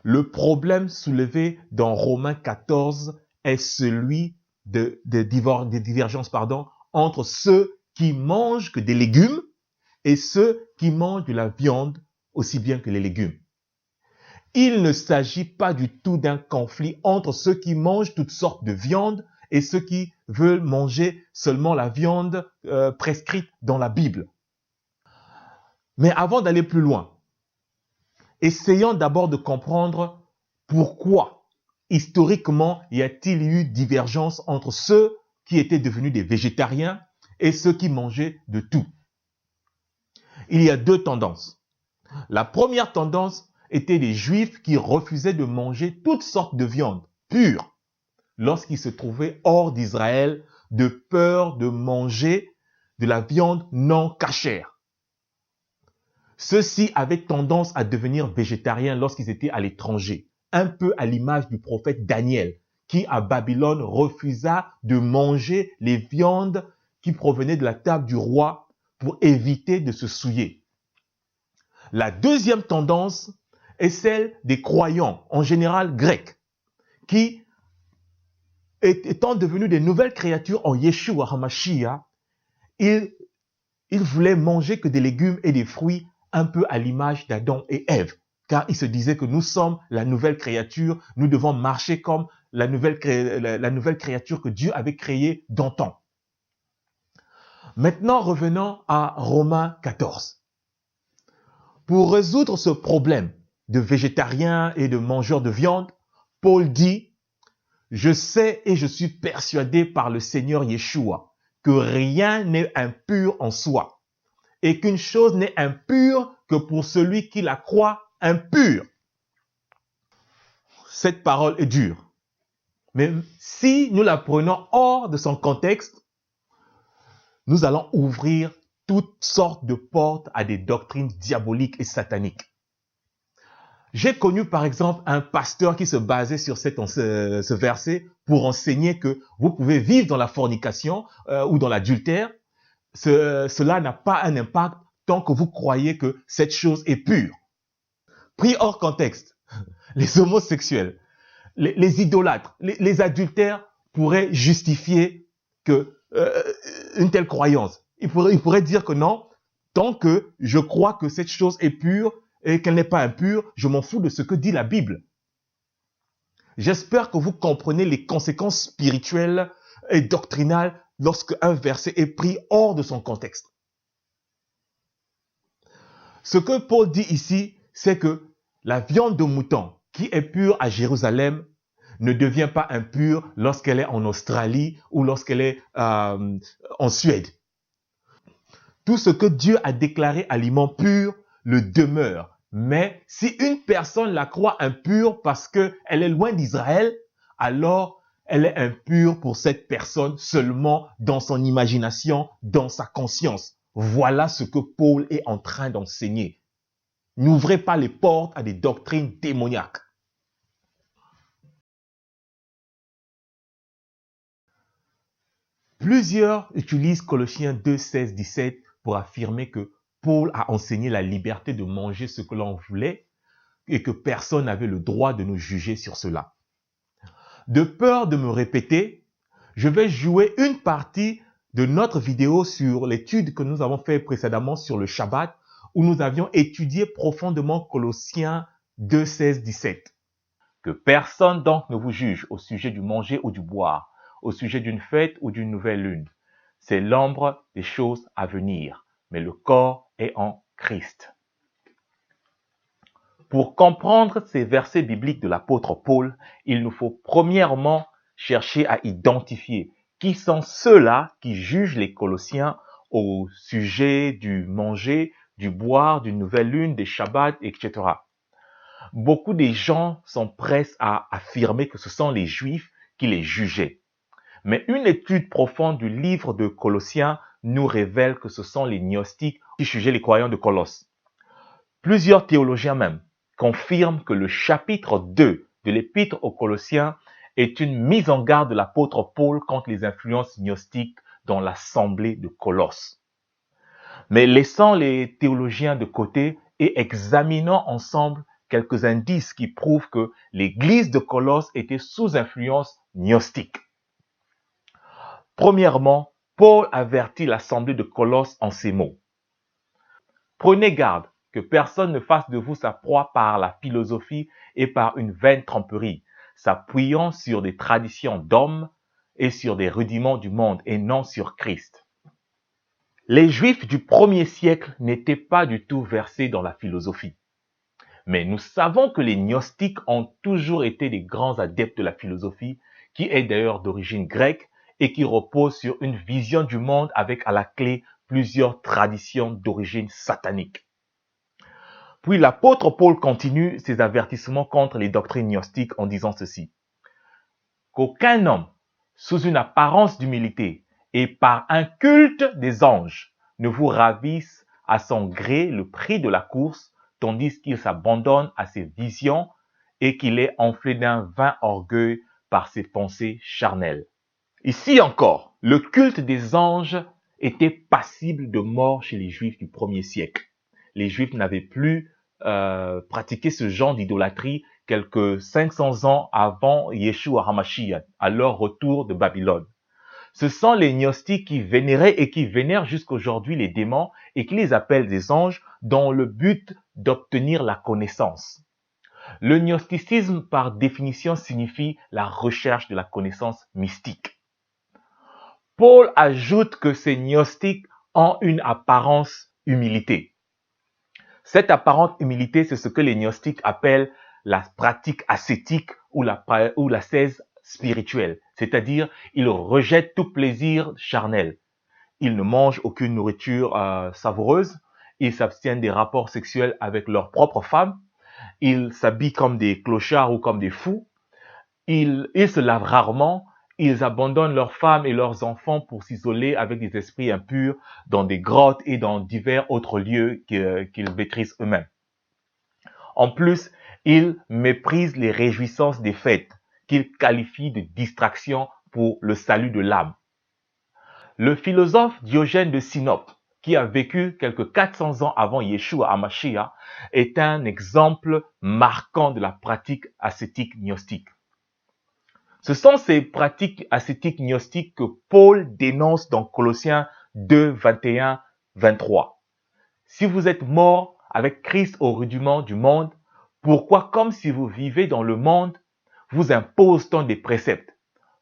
le problème soulevé dans Romains 14 est celui des divergences entre ceux qui mangent que des légumes et ceux qui mangent de la viande aussi bien que les légumes. Il ne s'agit pas du tout d'un conflit entre ceux qui mangent toutes sortes de viande et ceux qui veulent manger seulement la viande prescrite dans la Bible. Mais avant d'aller plus loin, essayons d'abord de comprendre pourquoi, historiquement, y a-t-il eu divergence entre ceux qui étaient devenus des végétariens et ceux qui mangeaient de tout. Il y a deux tendances. La première tendance étaient des Juifs qui refusaient de manger toutes sortes de viande pure lorsqu'ils se trouvaient hors d'Israël de peur de manger de la viande non cachère. Ceux-ci avaient tendance à devenir végétariens lorsqu'ils étaient à l'étranger, un peu à l'image du prophète Daniel, qui à Babylone refusa de manger les viandes qui provenaient de la table du roi pour éviter de se souiller. La deuxième tendance est celle des croyants, en général grecs, qui, étant devenus des nouvelles créatures en Yeshua HaMashiach, ils voulaient manger que des légumes et des fruits un peu à l'image d'Adam et Ève, car ils se disaient que nous sommes la nouvelle créature, nous devons marcher comme la nouvelle créature que Dieu avait créée d'antan. Maintenant, revenons à Romains 14. Pour résoudre ce problème de végétariens et de mangeurs de viande, Paul dit « Je sais et je suis persuadé par le Seigneur Yeshua que rien n'est impur en soi et qu'une chose n'est impure que pour celui qui la croit impure. » Cette parole est dure. Mais si nous la prenons hors de son contexte, nous allons ouvrir toutes sortes de portes à des doctrines diaboliques et sataniques. J'ai connu par exemple un pasteur qui se basait sur ce verset pour enseigner que vous pouvez vivre dans la fornication ou dans l'adultère. Cela n'a pas un impact tant que vous croyez que cette chose est pure. Pris hors contexte, les homosexuels, les idolâtres, les adultères pourraient justifier une telle croyance. Ils pourraient dire que non, tant que je crois que cette chose est pure et qu'elle n'est pas impure, je m'en fous de ce que dit la Bible. J'espère que vous comprenez les conséquences spirituelles et doctrinales lorsque un verset est pris hors de son contexte. Ce que Paul dit ici, c'est que la viande de mouton qui est pure à Jérusalem ne devient pas impure lorsqu'elle est en Australie ou lorsqu'elle est en Suède. Tout ce que Dieu a déclaré aliment pur le demeure. Mais si une personne la croit impure parce qu'elle est loin d'Israël, alors elle est impure pour cette personne seulement dans son imagination, dans sa conscience. Voilà ce que Paul est en train d'enseigner. N'ouvrez pas les portes à des doctrines démoniaques. Plusieurs utilisent Colossiens 2, 16, 17 pour affirmer que Paul a enseigné la liberté de manger ce que l'on voulait et que personne n'avait le droit de nous juger sur cela. De peur de me répéter, je vais jouer une partie de notre vidéo sur l'étude que nous avons faite précédemment sur le Shabbat, où nous avions étudié profondément Colossiens 2, 16, 17. Que personne donc ne vous juge au sujet du manger ou du boire, au sujet d'une fête ou d'une nouvelle lune. C'est l'ombre des choses à venir, mais le corps est en Christ. Pour comprendre ces versets bibliques de l'apôtre Paul, il nous faut premièrement chercher à identifier qui sont ceux-là qui jugent les Colossiens au sujet du manger, du boire, d'une nouvelle lune, des Shabbats, etc. Beaucoup de gens sont prêts à affirmer que ce sont les Juifs qui les jugeaient. Mais une étude profonde du livre de Colossiens nous révèle que ce sont les gnostiques qui jugeaient les croyants de Colosse. Plusieurs théologiens même confirment que le chapitre 2 de l'épître aux Colossiens est une mise en garde de l'apôtre Paul contre les influences gnostiques dans l'assemblée de Colosse. Mais laissons les théologiens de côté et examinons ensemble quelques indices qui prouvent que l'église de Colosse était sous influence gnostique. Premièrement, Paul avertit l'assemblée de Colosse en ces mots. Prenez garde que personne ne fasse de vous sa proie par la philosophie et par une vaine tromperie, s'appuyant sur des traditions d'hommes et sur des rudiments du monde et non sur Christ. Les Juifs du 1er siècle n'étaient pas du tout versés dans la philosophie. Mais nous savons que les gnostiques ont toujours été des grands adeptes de la philosophie, qui est d'ailleurs d'origine grecque et qui repose sur une vision du monde avec à la clé plusieurs traditions d'origine satanique. Puis l'apôtre Paul continue ses avertissements contre les doctrines gnostiques en disant ceci. Qu'aucun homme, sous une apparence d'humilité et par un culte des anges, ne vous ravisse à son gré le prix de la course, tandis qu'il s'abandonne à ses visions et qu'il est enflé d'un vain orgueil par ses pensées charnelles. Ici encore, le culte des anges était passible de mort chez les Juifs du 1er siècle. Les Juifs n'avaient plus pratiqué ce genre d'idolâtrie quelques 500 ans avant Yeshua HaMashiach, à leur retour de Babylone. Ce sont les gnostiques qui vénéraient et qui vénèrent jusqu'aujourd'hui les démons et qui les appellent des anges dans le but d'obtenir la connaissance. Le gnosticisme, par définition, signifie la recherche de la connaissance mystique. Paul ajoute que ces gnostiques ont une apparence humilité. Cette apparente humilité, c'est ce que les gnostiques appellent la pratique ascétique ou l'ascèse spirituelle. C'est-à-dire, ils rejettent tout plaisir charnel. Ils ne mangent aucune nourriture savoureuse. Ils s'abstiennent des rapports sexuels avec leurs propres femmes. Ils s'habillent comme des clochards ou comme des fous. Ils se lavent rarement. Ils abandonnent leurs femmes et leurs enfants pour s'isoler avec des esprits impurs dans des grottes et dans divers autres lieux qu'ils maîtrisent eux-mêmes. En plus, ils méprisent les réjouissances des fêtes, qu'ils qualifient de distraction pour le salut de l'âme. Le philosophe Diogène de Sinope, qui a vécu quelques 400 ans avant Yeshua HaMashiach, est un exemple marquant de la pratique ascétique gnostique. Ce sont ces pratiques ascétiques gnostiques que Paul dénonce dans Colossiens 2, 21, 23. Si vous êtes morts avec Christ au rudiment du monde, pourquoi, comme si vous vivez dans le monde, vous impose-t-on des préceptes?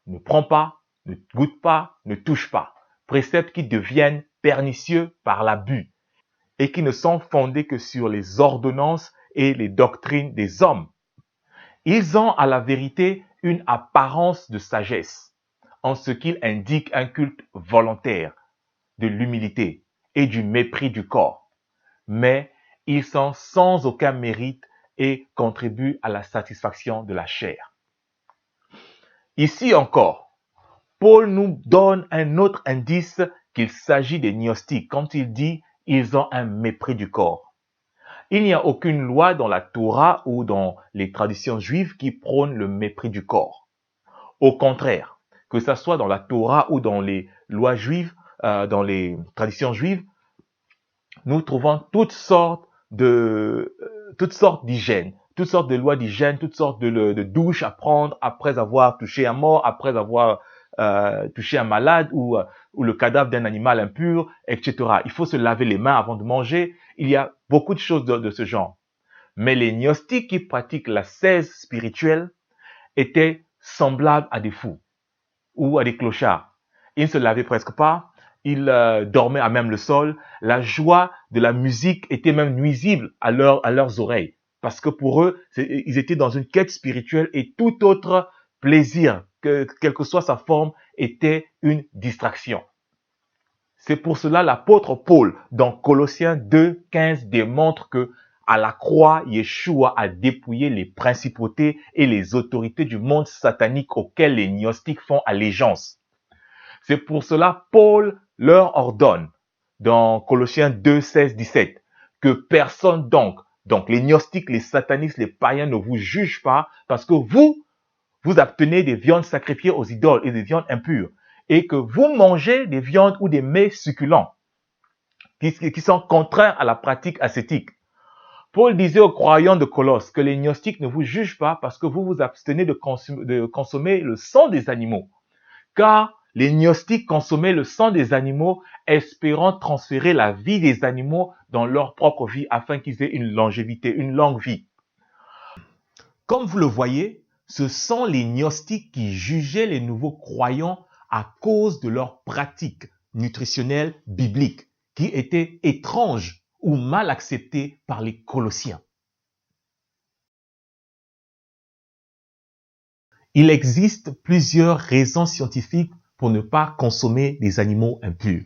Ne prends pas, ne goûte pas, ne touche pas. Préceptes qui deviennent pernicieux par l'abus et qui ne sont fondés que sur les ordonnances et les doctrines des hommes. Ils ont à la vérité une apparence de sagesse, en ce qu'ils indiquent un culte volontaire, de l'humilité et du mépris du corps. Mais ils sont sans aucun mérite et contribuent à la satisfaction de la chair. Ici encore, Paul nous donne un autre indice qu'il s'agit des gnostiques quand il dit « ils ont un mépris du corps ». Il n'y a aucune loi dans la Torah ou dans les traditions juives qui prône le mépris du corps. Au contraire, que ce soit dans la Torah ou dans les lois juives, dans les traditions juives, nous trouvons toutes sortes d'hygiène, toutes sortes de lois d'hygiène, toutes sortes de douches à prendre après avoir touché un mort, après avoir touché un malade ou le cadavre d'un animal impur, etc. Il faut se laver les mains avant de manger. Il y a beaucoup de choses de ce genre. Mais les gnostiques qui pratiquent l'ascèse spirituelle étaient semblables à des fous ou à des clochards. Ils ne se lavaient presque pas. Ils dormaient à même le sol. La joie de la musique était même nuisible à leurs oreilles. Parce que pour eux, ils étaient dans une quête spirituelle et tout autre plaisir, quelle que soit sa forme, était une distraction. C'est pour cela l'apôtre Paul, dans Colossiens 2, 15, démontre que à la croix, Yeshua a dépouillé les principautés et les autorités du monde satanique auxquelles les gnostiques font allégeance. C'est pour cela Paul leur ordonne, dans Colossiens 2, 16, 17, que personne donc les gnostiques, les satanistes, les païens ne vous jugent pas parce que vous abtenez des viandes sacrifiées aux idoles et des viandes impures et que vous mangez des viandes ou des mets succulents qui sont contraires à la pratique ascétique. Paul disait aux croyants de Colosse que les gnostiques ne vous jugent pas parce que vous vous abstenez de consommer le sang des animaux. Car les gnostiques consommaient le sang des animaux, espérant transférer la vie des animaux dans leur propre vie afin qu'ils aient une longévité, une longue vie. Comme vous le voyez, ce sont les gnostiques qui jugeaient les nouveaux croyants à cause de leurs pratiques nutritionnelles bibliques qui étaient étranges ou mal acceptées par les Colossiens. Il existe plusieurs raisons scientifiques pour ne pas consommer des animaux impurs.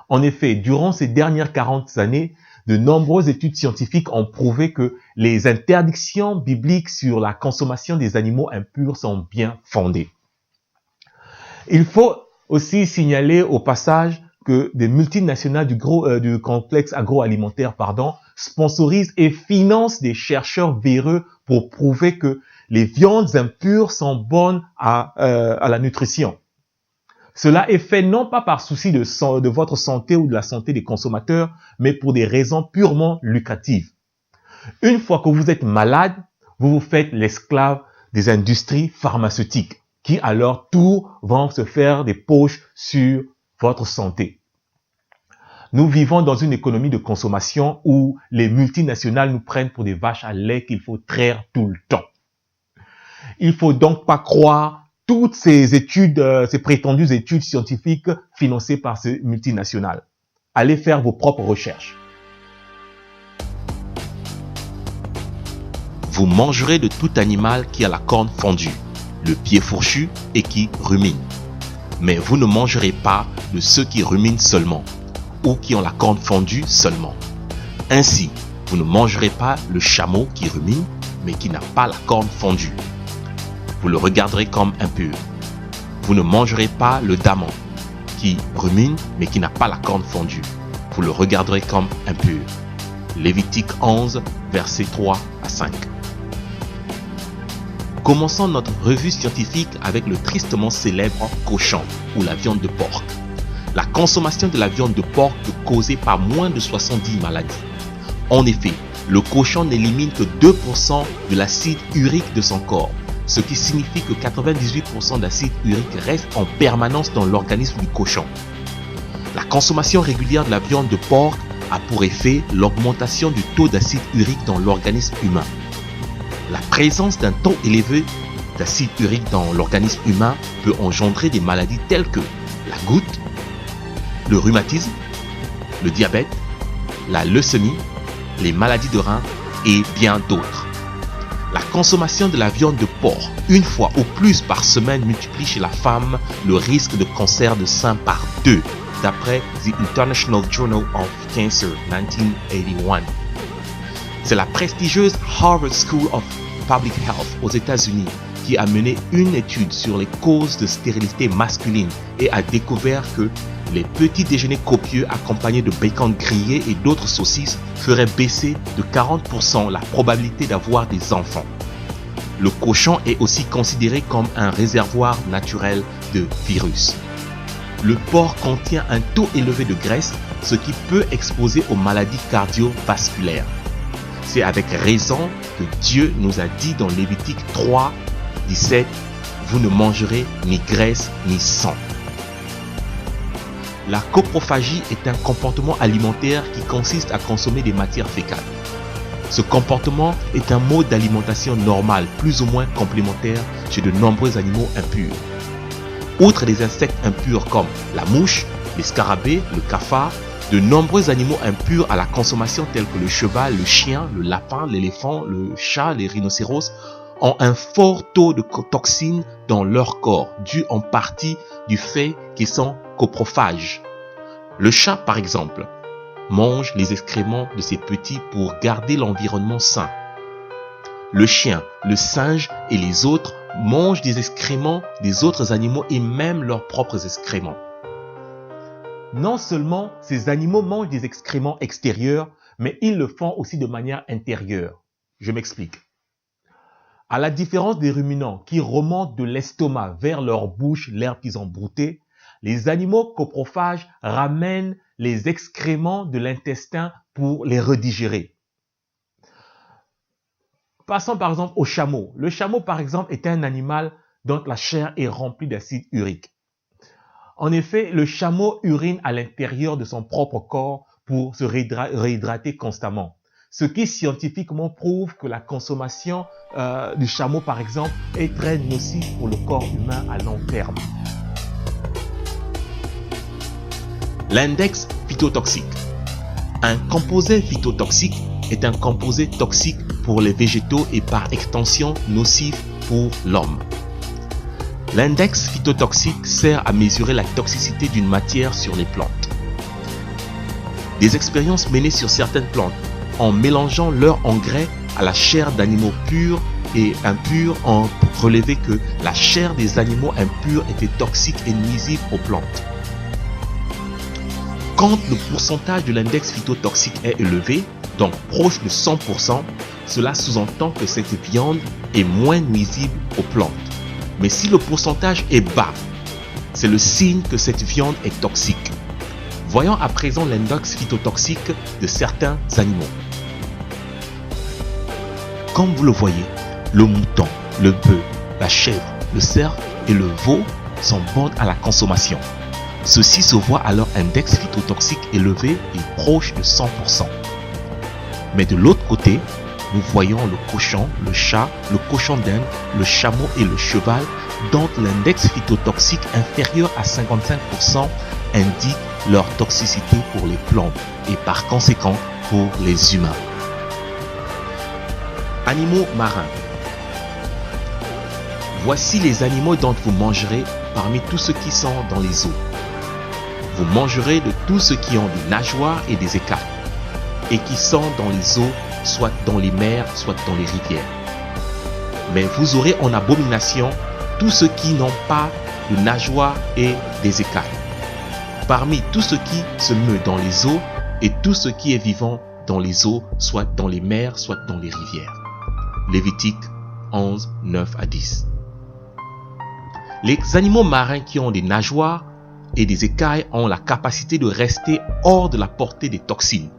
En effet, durant ces dernières 40 années, de nombreuses études scientifiques ont prouvé que les interdictions bibliques sur la consommation des animaux impurs sont bien fondées. Il faut aussi signaler au passage que des multinationales du complexe agroalimentaire sponsorisent et financent des chercheurs véreux pour prouver que les viandes impures sont bonnes à la nutrition. Cela est fait non pas par souci de votre santé ou de la santé des consommateurs, mais pour des raisons purement lucratives. Une fois que vous êtes malade, vous vous faites l'esclave des industries pharmaceutiques qui à leur tour vont se faire des poches sur votre santé. Nous vivons dans une économie de consommation où les multinationales nous prennent pour des vaches à lait qu'il faut traire tout le temps. Il ne faut donc pas croire toutes ces études, ces prétendues études scientifiques financées par ces multinationales. Allez faire vos propres recherches. Vous mangerez de tout animal qui a la corne fendue, le pied fourchu et qui rumine. Mais vous ne mangerez pas de ceux qui ruminent seulement, ou qui ont la corne fendue seulement. Ainsi, vous ne mangerez pas le chameau qui rumine, mais qui n'a pas la corne fendue. Vous le regarderez comme impur. Vous ne mangerez pas le daman, qui rumine, mais qui n'a pas la corne fendue. Vous le regarderez comme impur. Lévitique 11, versets 3 à 5. Commençons notre revue scientifique avec le tristement célèbre cochon ou la viande de porc. La consommation de la viande de porc peut causer pas moins de 70 maladies. En effet, le cochon n'élimine que 2% de l'acide urique de son corps, ce qui signifie que 98% d'acide urique reste en permanence dans l'organisme du cochon. La consommation régulière de la viande de porc a pour effet l'augmentation du taux d'acide urique dans l'organisme humain. La présence d'un taux élevé d'acide urique dans l'organisme humain peut engendrer des maladies telles que la goutte, le rhumatisme, le diabète, la leucémie, les maladies de rein et bien d'autres. La consommation de la viande de porc, une fois ou plus par semaine, multiplie chez la femme le risque de cancer de sein par 2, d'après The International Journal of Cancer 1981. C'est la prestigieuse Harvard School of Public Health aux États-Unis qui a mené une étude sur les causes de stérilité masculine et a découvert que les petits déjeuners copieux accompagnés de bacon grillé et d'autres saucisses feraient baisser de 40% la probabilité d'avoir des enfants. Le cochon est aussi considéré comme un réservoir naturel de virus. Le porc contient un taux élevé de graisse, ce qui peut exposer aux maladies cardiovasculaires. C'est avec raison que Dieu nous a dit dans Lévitique 3, 17, « Vous ne mangerez ni graisse ni sang ». La coprophagie est un comportement alimentaire qui consiste à consommer des matières fécales. Ce comportement est un mode d'alimentation normal, plus ou moins complémentaire chez de nombreux animaux impurs. Outre les insectes impurs comme la mouche, les scarabées, le cafard, de nombreux animaux impurs à la consommation tels que le cheval, le chien, le lapin, l'éléphant, le chat, les rhinocéros ont un fort taux de toxines dans leur corps, dû en partie du fait qu'ils sont coprophages. Le chat, par exemple, mange les excréments de ses petits pour garder l'environnement sain. Le chien, le singe et les autres mangent des excréments des autres animaux et même leurs propres excréments. Non seulement ces animaux mangent des excréments extérieurs, mais ils le font aussi de manière intérieure. Je m'explique. À la différence des ruminants qui remontent de l'estomac vers leur bouche l'herbe qu'ils ont broutée, les animaux coprophages ramènent les excréments de l'intestin pour les redigérer. Passons par exemple au chameau. Le chameau, par exemple, est un animal dont la chair est remplie d'acide urique. En effet, le chameau urine à l'intérieur de son propre corps pour se réhydrater constamment. Ce qui scientifiquement prouve que la consommation du chameau, par exemple, est très nocive pour le corps humain à long terme. L'index phytotoxique. Un composé phytotoxique est un composé toxique pour les végétaux et par extension nocif pour l'homme. L'index phytotoxique sert à mesurer la toxicité d'une matière sur les plantes. Des expériences menées sur certaines plantes en mélangeant leur engrais à la chair d'animaux purs et impurs ont relevé que la chair des animaux impurs était toxique et nuisible aux plantes. Quand le pourcentage de l'index phytotoxique est élevé, donc proche de 100%, cela sous-entend que cette viande est moins nuisible aux plantes. Mais si le pourcentage est bas, c'est le signe que cette viande est toxique. Voyons à présent l'index phytotoxique de certains animaux. Comme vous le voyez, le mouton, le bœuf, la chèvre, le cerf et le veau sont bons à la consommation. Ceux-ci se voient à leur index phytotoxique élevé et proche de 100%. Mais de l'autre côté, nous voyons le cochon, le chat, le cochon d'Inde, le chameau et le cheval dont l'index phytotoxique inférieur à 55% indique leur toxicité pour les plantes et par conséquent pour les humains. Animaux marins. Voici les animaux dont vous mangerez parmi tous ceux qui sont dans les eaux. Vous mangerez de tous ceux qui ont des nageoires et des écailles et qui sont dans les eaux, soit dans les mers, soit dans les rivières. Mais vous aurez en abomination tous ceux qui n'ont pas de nageoires et des écailles. Parmi tout ce qui se meut dans les eaux et tout ce qui est vivant dans les eaux, soit dans les mers, soit dans les rivières. Lévitique 11, 9 à 10. Les animaux marins qui ont des nageoires et des écailles ont la capacité de rester hors de la portée des toxines,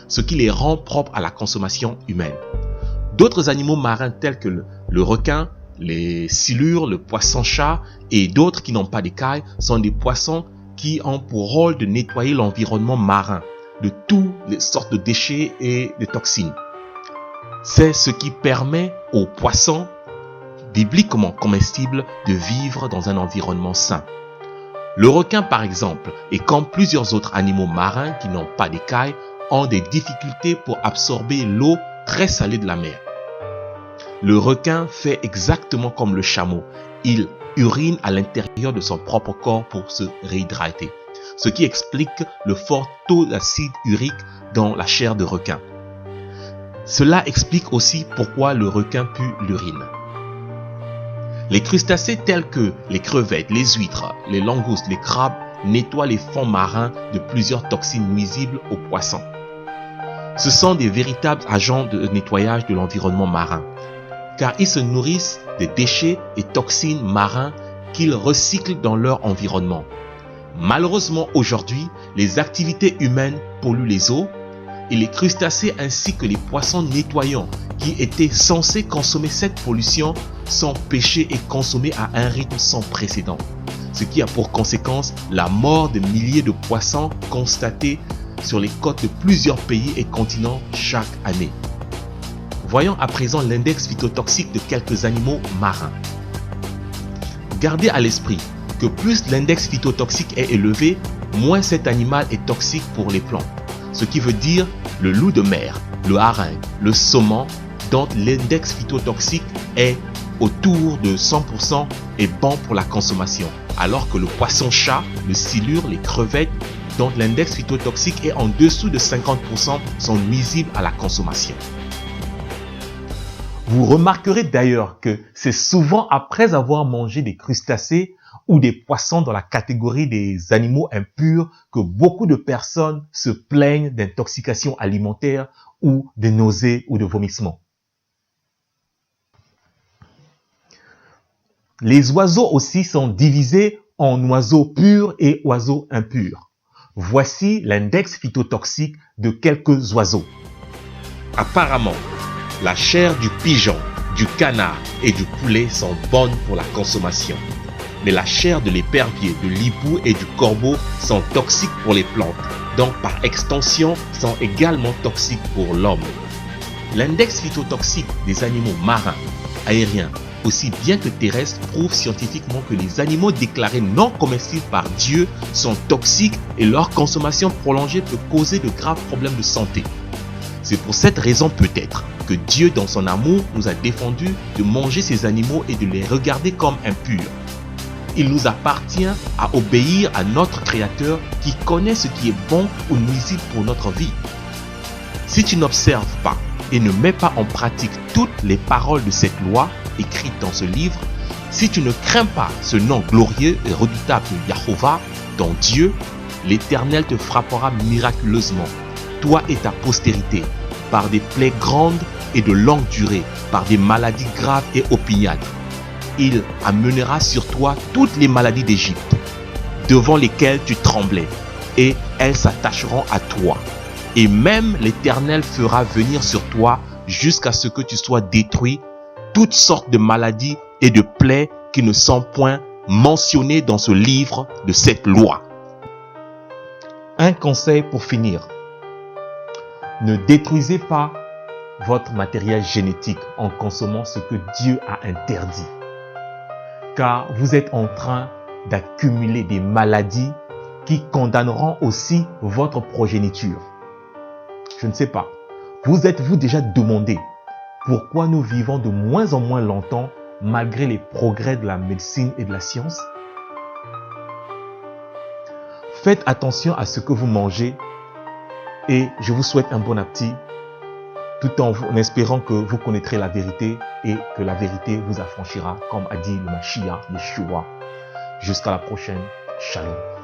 ce qui les rend propres à la consommation humaine. D'autres animaux marins tels que le requin, les silures, le poisson-chat et d'autres qui n'ont pas d'écailles sont des poissons qui ont pour rôle de nettoyer l'environnement marin de toutes les sortes de déchets et de toxines. C'est ce qui permet aux poissons, bibliquement comestibles, de vivre dans un environnement sain. Le requin, par exemple, et comme plusieurs autres animaux marins qui n'ont pas d'écailles, ont des difficultés pour absorber l'eau très salée de la mer. Le requin fait exactement comme le chameau. Il urine à l'intérieur de son propre corps pour se réhydrater, ce qui explique le fort taux d'acide urique dans la chair de requin. Cela explique aussi pourquoi le requin pue l'urine. Les crustacés tels que les crevettes, les huîtres, les langoustes, les crabes nettoient les fonds marins de plusieurs toxines nuisibles aux poissons. Ce sont des véritables agents de nettoyage de l'environnement marin, car ils se nourrissent des déchets et toxines marins qu'ils recyclent dans leur environnement. Malheureusement, aujourd'hui, les activités humaines polluent les eaux et les crustacés ainsi que les poissons nettoyants qui étaient censés consommer cette pollution sont pêchés et consommés à un rythme sans précédent, ce qui a pour conséquence la mort de milliers de poissons constatés sur les côtes de plusieurs pays et continents chaque année. Voyons à présent l'index phytotoxique de quelques animaux marins. Gardez à l'esprit que plus l'index phytotoxique est élevé, moins cet animal est toxique pour les plantes. Ce qui veut dire le loup de mer, le hareng, le saumon, dont l'index phytotoxique est autour de 100% est bon pour la consommation, alors que le poisson-chat, le silure, les crevettes dont l'index phytotoxique est en dessous de 50% sont nuisibles à la consommation. Vous remarquerez d'ailleurs que c'est souvent après avoir mangé des crustacés ou des poissons dans la catégorie des animaux impurs que beaucoup de personnes se plaignent d'intoxication alimentaire ou de nausées ou de vomissements. Les oiseaux aussi sont divisés en oiseaux purs et oiseaux impurs. Voici l'index phytotoxique de quelques oiseaux. Apparemment, la chair du pigeon, du canard et du poulet sont bonnes pour la consommation. Mais la chair de l'épervier, de l'hibou et du corbeau sont toxiques pour les plantes, donc par extension sont également toxiques pour l'homme. L'index phytotoxique des animaux marins, aériens, aussi bien que terrestres, prouve scientifiquement que les animaux déclarés non comestibles par Dieu sont toxiques et leur consommation prolongée peut causer de graves problèmes de santé. C'est pour cette raison peut-être que Dieu dans son amour nous a défendu de manger ces animaux et de les regarder comme impurs. Il nous appartient à obéir à notre Créateur qui connaît ce qui est bon ou nuisible pour notre vie. Si tu n'observes pas et ne mets pas en pratique toutes les paroles de cette loi écrite dans ce livre, si tu ne crains pas ce nom glorieux et redoutable de Yahovah, ton Dieu, l'Éternel te frappera miraculeusement, toi et ta postérité, par des plaies grandes et de longue durée, par des maladies graves et opiniâtres. Il amènera sur toi toutes les maladies d'Égypte, devant lesquelles tu tremblais, et elles s'attacheront à toi. Et même l'Éternel fera venir sur toi jusqu'à ce que tu sois détruit toutes sortes de maladies et de plaies qui ne sont point mentionnées dans ce livre de cette loi. Un conseil pour finir. Ne détruisez pas votre matériel génétique en consommant ce que Dieu a interdit. Car vous êtes en train d'accumuler des maladies qui condamneront aussi votre progéniture. Je ne sais pas. Vous êtes-vous déjà demandé pourquoi nous vivons de moins en moins longtemps malgré les progrès de la médecine et de la science? Faites attention à ce que vous mangez et je vous souhaite un bon appétit tout en espérant que vous connaîtrez la vérité et que la vérité vous affranchira comme a dit le Mashiach Yeshua. Jusqu'à la prochaine. Shalom.